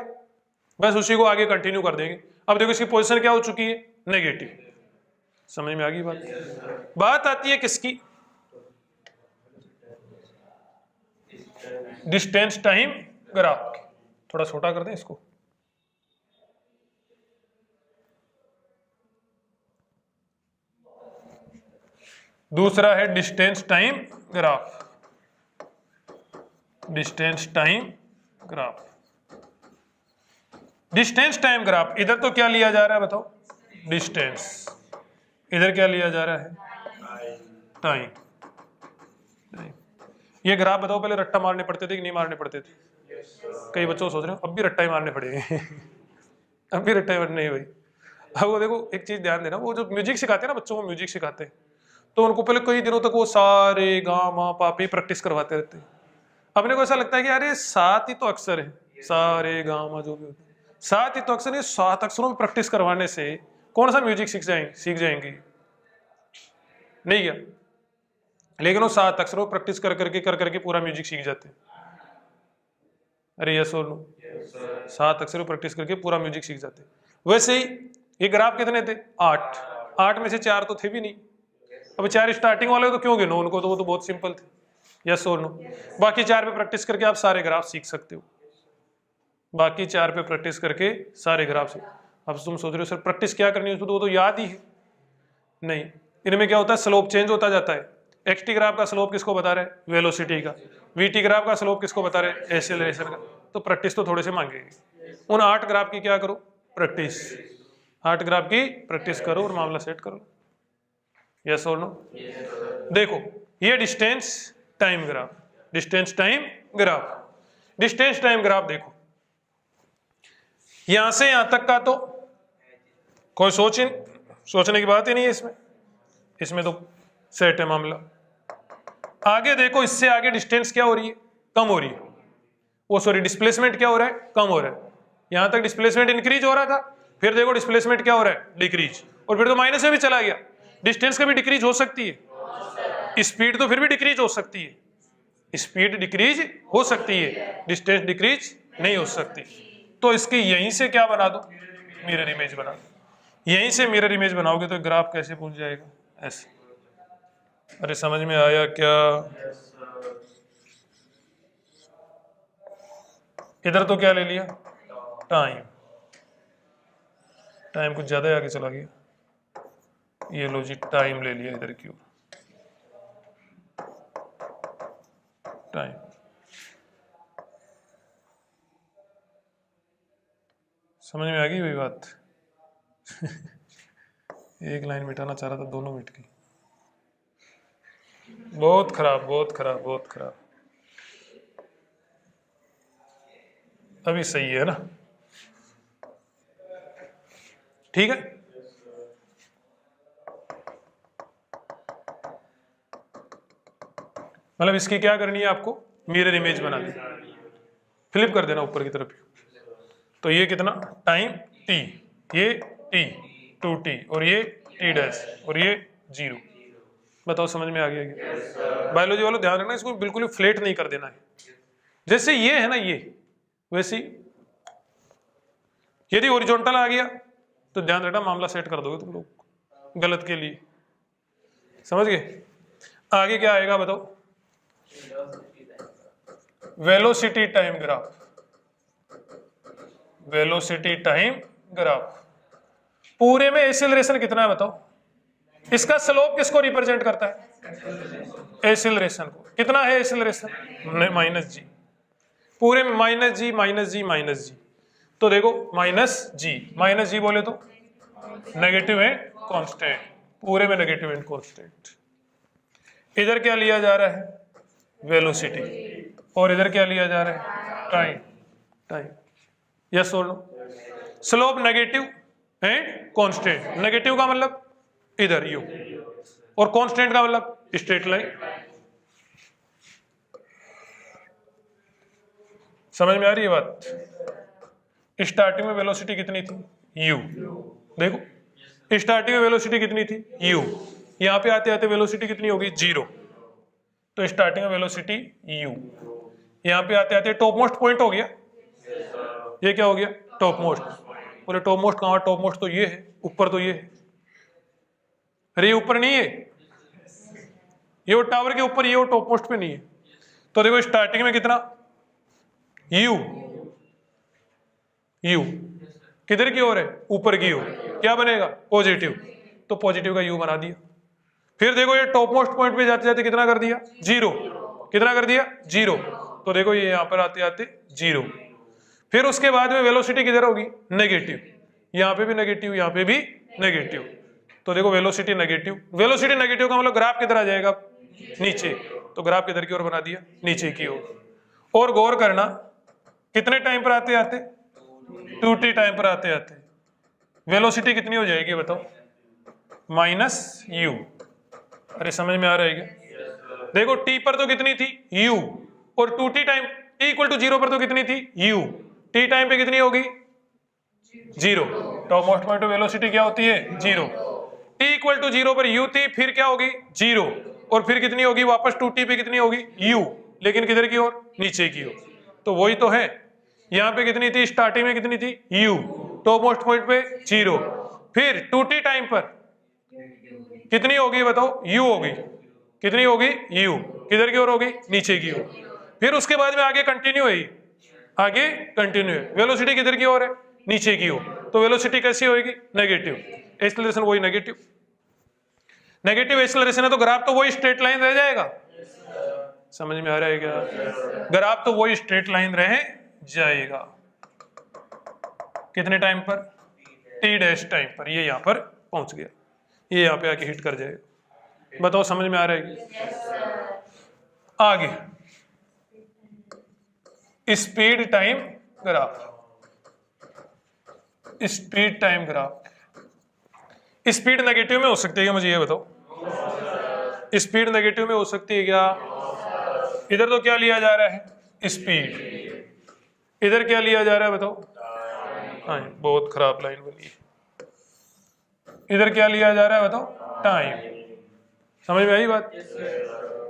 बस उसी को आगे कंटिन्यू कर देंगे। अब देखो इसकी पोजीशन क्या हो चुकी है, नेगेटिव। समझ में आ गई बात? बात आती है किसकी, डिस्टेंस टाइम ग्राफ की। थोड़ा छोटा कर दें इसको। दूसरा है distance time graph, distance time graph. Distance time graph, इधर तो क्या लिया जा रहा है बताओ, डिस्टेंस। इधर क्या लिया जा रहा है, टाइम। ये ग्राफ बताओ पहले रट्टा मारने पड़ते थे कि नहीं मारने पड़ते थे? कई बच्चों सोच रहे हो अब भी रट्टा ही मारने पड़ेंगे अब भी रट्टा ही मारने, नहीं भाई, अब वो देखो एक चीज ध्यान देना, वो जो म्यूजिक सिखाते हैं ना बच्चों को, म्यूजिक सिखाते हैं तो उनको पहले कई दिनों तक वो सा रे गा मा पा पे प्रैक्टिस करवाते रहते हैं। अपने को ऐसा लगता है कि यार ये 7 ही तो अक्षर है, सा रे गा मा जो भी होता है 7 ही तो अक्षर है, 7 अक्षरों में प्रैक्टिस करवाने से कौन सा म्यूजिक सीख जाएंगे नहीं क्या? लेकिन वो 7 अक्षरों प्रैक्टिस कर करके पूरा म्यूजिक सीख जाते हैं। अरे यस और नो? 7 अक्षरों प्रैक्टिस करके पूरा म्यूजिक सीख जाते हैं। वैसे ही ये ग्राफ कितने थे? 8 में से 4 तो थे भी नहीं। अब 4 स्टार्टिंग वाले तो क्यों गिनो उनको, तो वो तो बहुत सिंपल थे। यस और नो? बाकी 4 पे प्रैक्टिस करके आप सारे ग्राफ सीख सकते हो। बाकी 4 पे प्रैक्टिस करके सारे ग्राफ सीख। अब तुम सोच रहे हो सर प्रैक्टिस क्या करनी है उसको, तो वो तो याद ही है। नहीं, इनमें क्या होता है, स्लोप चेंज होता जाता है। एक्सटी ग्राफ का स्लोप किसको बता रहे हैं? वेलोसिटी का। वीटी ग्राफ का स्लोप किसको बता रहे हैं? एक्सेलरेशन का। तो प्रैक्टिस तो थोड़े से मांगेंगे। उन 8 ग्राफ की क्या करो? प्रैक्टिस। 8 ग्राफ की प्रैक्टिस करो और मामला सेट करो। यस और नो? देखो ये distance time graph, distance time graph, distance time graph देखो यहां से यहां तक का तो कोई सोचने की बात ही नहीं है इसमें तो सेट है मामला। आगे देखो, इससे आगे डिस्टेंस क्या हो रही है? कम हो रही है। वो सॉरी डिस्प्लेसमेंट क्या हो रहा है? कम हो रहा है। यहां तक डिस्प्लेसमेंट इंक्रीज हो रहा था, फिर देखो डिस्प्लेसमेंट क्या हो रहा है? डिक्रीज। और फिर तो माइनस में भी चला गया। डिस्टेंस कभी डिक्रीज हो सकती है, स्पीड तो फिर भी डिक्रीज हो सकती है। स्पीड डिक्रीज हो सकती है, डिस्टेंस डिक्रीज नहीं हो सकती। तो इसकी यहीं से क्या बना दो? मिरर इमेज बना दो। यहीं से मिरर इमेज बनाओगे तो ग्राफ कैसे पहुंच जाएगा? ऐसे। अरे समझ में आया क्या? इधर तो क्या ले लिया? टाइम। टाइम कुछ ज्यादा आगे चला गया। ये लो जी, टाइम ले लिया इधर की ओर। टाइम समझ में आ गई वही बात? एक लाइन मिटाना चाह रहा था, दोनों मिट गई। बहुत खराब, बहुत खराब, बहुत खराब। अभी सही है ना? ठीक है। मतलब इसकी क्या करनी है आपको? मिरर इमेज बना दी, फ्लिप कर देना ऊपर की तरफ। तो ये कितना टाइम t, ये t 2t और ये t डैश और ये 0। बताओ समझ में आ गया क्या? बायोलॉजी वालों ध्यान रखना, इसको बिल्कुल भी फ्लैट नहीं कर देना है। जैसे ये है ना, ये वैसे यदि हॉरिजॉन्टल आ गया तो ध्यान रखना मामला सेट कर दोगे तुम लोग गलत के लिए। समझ गए? आगे क्या आएगा बताओ? Velocity time graph. Velocity time graph पूरे में एक्सेलरेशन कितना है बताओ? इसका स्लोप किसको रिप्रेजेंट करता है? एक्सेलरेशन को। कितना है एक्सेलरेशन? -g। पूरे में -g -g -g। तो देखो -g बोले तो नेगेटिव एंड कांस्टेंट, पूरे में नेगेटिव एंड कांस्टेंट। इधर क्या लिया जा रहा है? वेलोसिटी। और इधर क्या लिया जा रहा है? टाइम। यस और no? Slope negative and constant. Negative का मतलब इधर यू, और कांस्टेंट का मतलब स्ट्रेट लाइन। समझ में आ रही है बात? स्टार्टिंग में वेलोसिटी कितनी थी? u। देखो स्टार्टिंग में वेलोसिटी कितनी थी? u। यहां पे आते आते वेलोसिटी कितनी होगी? 0। तो स्टार्टिंग में वेलोसिटी u, यहां पे आते आते टॉप मोस्ट पॉइंट हो गया। ये क्या हो गया? Top most. बोले टॉप मोस्ट कहां? टॉप मोस्ट तो ये है, ऊपर तो ये है। अरे ये ऊपर नहीं है, ये वो टावर के ऊपर, ये वो टॉप मोस्ट पे नहीं है। तो देखो स्टार्टिंग में कितना? u किधर की ओर है? ऊपर की ओर। क्या बनेगा? पॉजिटिव। तो पॉजिटिव का u बना दिया। फिर देखो ये टॉप मोस्ट पॉइंट पे जाते जाते कितना कर दिया? 0। कितना कर दिया? 0। तो देखो ये यहां पर आते आते 0। फिर उसके बाद में वेलोसिटी किधर होगी? नेगेटिव। यहां पे भी नेगेटिव, यहां पे भी नेगेटिव। तो देखो वेलोसिटी नेगेटिव। वेलोसिटी नेगेटिव का मतलब ग्राफ किधर आ जाएगा? नीचे। तो ग्राफ किधर की ओर बना दिया? नीचे की ओर। और गौर करना कितने टाइम पर आते आते? 2t टाइम पर आते आते। वेलोसिटी कितनी हो जाएगी बताओ, माइनस यू। अरे समझ में आ रहा है क्या? देखो टी पर तो कितनी थी u, और 2t time t equal to 0 पर तो कितनी थी u, t टाइम पे कितनी होगी 0। Top most point of velocity क्या होती है 0। t इक्वल टू 0 पर u थी, फिर क्या होगी 0, और फिर कितनी होगी वापस 2t पे कितनी होगी u, लेकिन किधर की ओर, नीचे की ओर। तो वही तो है, यहाँ पे कितनी थी स्टार्टिंग में कितनी थी u, टॉप मोस्ट पॉइंट पे 0, फिर 2t टाइम पर कितनी होगी बताओ u होगी, कितनी होगी u, किधर की ओर होगी नीचे की ओर। फिर उसके बाद में आगे कंटिन्यू है, आगे कंटिन्यू है, वेलोसिटी किधर की ओर है नीचे की ओर, तो वेलोसिटी कैसी होगी नेगेटिव, एक्सेलरेशन वही नेगेटिव, नेगेटिव एक्सेलरेशन है तो ग्राफ तो वही स्ट्रेट लाइन रह जाएगा। समझ में आ रहा है क्या? ग्राफ तो वही स्ट्रेट लाइन रह जाएगा, कितने टाइम पर t डैश टाइम पर, ये यहां पर पहुंच गया, ये यहां पे आके हिट कर जाएगा। बताओ समझ में आ रहा है? आगे speed time graph, speed time graph, speed negative में हो सकती है क्या, मुझे ये बताओ, स्पीड नेगेटिव में हो सकती है क्या? इधर तो क्या लिया जा रहा है स्पीड, इधर क्या लिया जा रहा है बताओ, हाँ बहुत खराब लाइन बनी है, इधर क्या लिया जा रहा है बताओ टाइम। समझ में आई बात?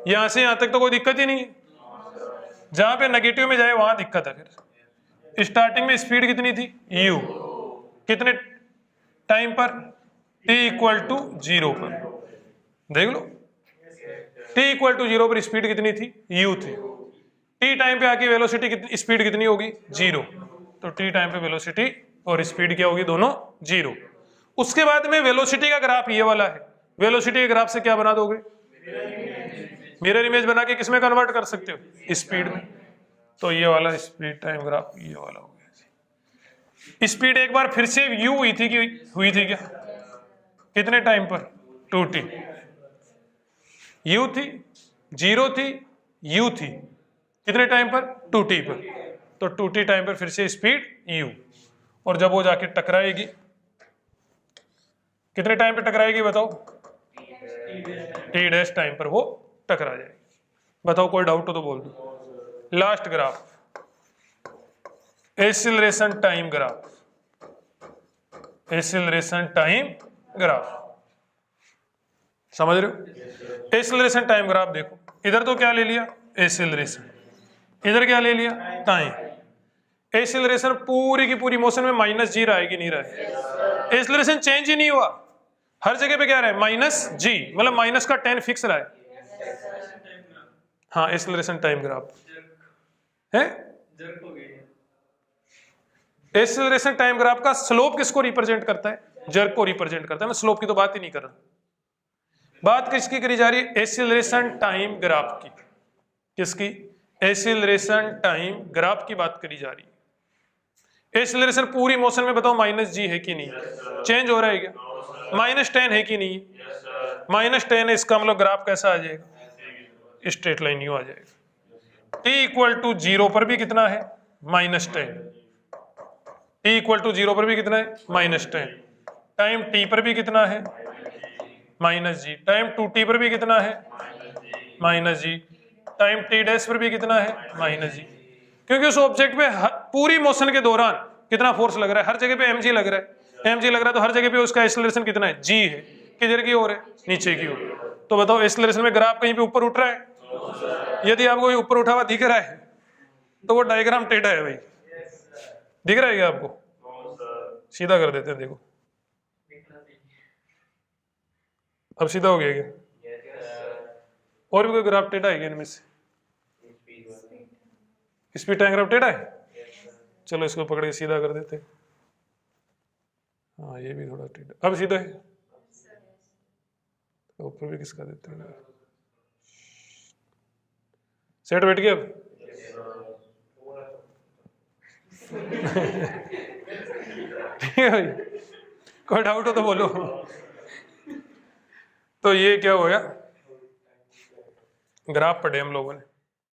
यहां से यहां तक तो कोई दिक्कत ही नहीं है, जहां पे नेगेटिव में जाए वहां दिक्कत है। फिर स्टार्टिंग में स्पीड कितनी थी u, कितने टाइम पर t इक्वल टू 0 पर, देख लो t इक्वल टू 0 पर स्पीड कितनी थी u थी, t टाइम पे आके वेलोसिटी कितनी, स्पीड कितनी होगी 0, तो t टाइम पे वेलोसिटी और स्पीड क्या होगी दोनों 0। उसके बाद में वेलोसिटी का ग्राफ ये वाला है, वेलोसिटी के ग्राफ से क्या बना दोगे, मिरर इमेज बना के किसमें कन्वर्ट कर सकते हो, स्पीड में। तो ये वाला स्पीड टाइम ग्राफ ये वाला हो गया। स्पीड एक बार फिर से u हुई थी कि हुई थी क्या, कितने टाइम पर 2t, u थी 0 थी u थी, कितने टाइम पर 2t पर, तो 2t टाइम पर फिर से स्पीड u, और जब वो जाके टकराएगी कितने टाइम पे टकराएगी बताओ, t डैश टाइम पर वो टकरा जाएगी। बताओ कोई डाउट हो तो बोल दो। Last graph acceleration time graph, acceleration time graph, समझ रहे हो? एक्सीलरेशन टाइम ग्राफ देखो, इधर तो क्या ले लिया एक्सीलरेशन, इधर क्या ले लिया टाइम। एक्सीलरेशन पूरी की पूरी मोशन में माइनस जी रहा है कि नहीं रहा है, एक्सीलरेशन चेंज ही नहीं हुआ, हर जगह पे क्या रहा है माइनस जी, मतलब माइनस का 10 फिक्स रहा है। हाँ एक्सीलरेशन टाइम ग्राफ है, एक्सीलरेशन टाइम ग्राफ का स्लोप किसको रिप्रेजेंट करता है, जर्क को रिप्रेजेंट करता है। मैं स्लोप की तो बात ही नहीं कर रहा, बात किसकी करी जा रही है, एक्सीलरेशन टाइम ग्राफ की, किसकी, एक्सीलरेशन टाइम ग्राफ की बात करी जा रही है। एक्सीलरेशन पूरी मोशन में बताओ माइनस जी है कि नहीं, चेंज हो रहा है क्या, -10 है कि नहीं, -10 है, इसका मतलब ग्राफ कैसा आ जाएगा, स्ट्रेट लाइन यू आ जाएगा। t इक्वल टू 0 पर भी कितना है -10, t इक्वल टू 0 पर भी कितना है -10, टाइम t पर भी कितना है -g, टाइम 2t पर भी कितना है -g, टाइम t डैश पर भी कितना है -g, क्योंकि उस ऑब्जेक्ट पे पूरी मोशन के दौरान कितना फोर्स लग रहा है, हर जगह पे mg लग रहा है, mg लग रहा है तो हर जगह पे उसका एक्सेलरेशन कितना है g है, किधर की ओर है नीचे की ओर। तो बताओ एक्सेलरेशन में ग्राफ कहीं पे ऊपर उठ रहा है, यदि आपको ऊपर उठा हुआ दिख रहा है तो वो डायग्राम टेढ़ा है भाई, दिख रहा है क्या आपको, सीधा कर देते हैं, देखो अब सीधा हो गया क्या, और भी कोई ग्राफ टेढ़ा है क्या इनमें से, स्पीड टाइम ग्राफ टेढ़ा है, चलो इसको पकड़ के सीधा कर देते हैं। हाँ ये भी थोड़ा टेढ़ा, अब सीधा है, ऊपर भी किसका देते हैं, सेट बैठ गया अब ठीक है भाई, कोई डाउट हो तो बोलो। तो ये क्या हो गया, ग्राफ पढ़े हम लोगों ने,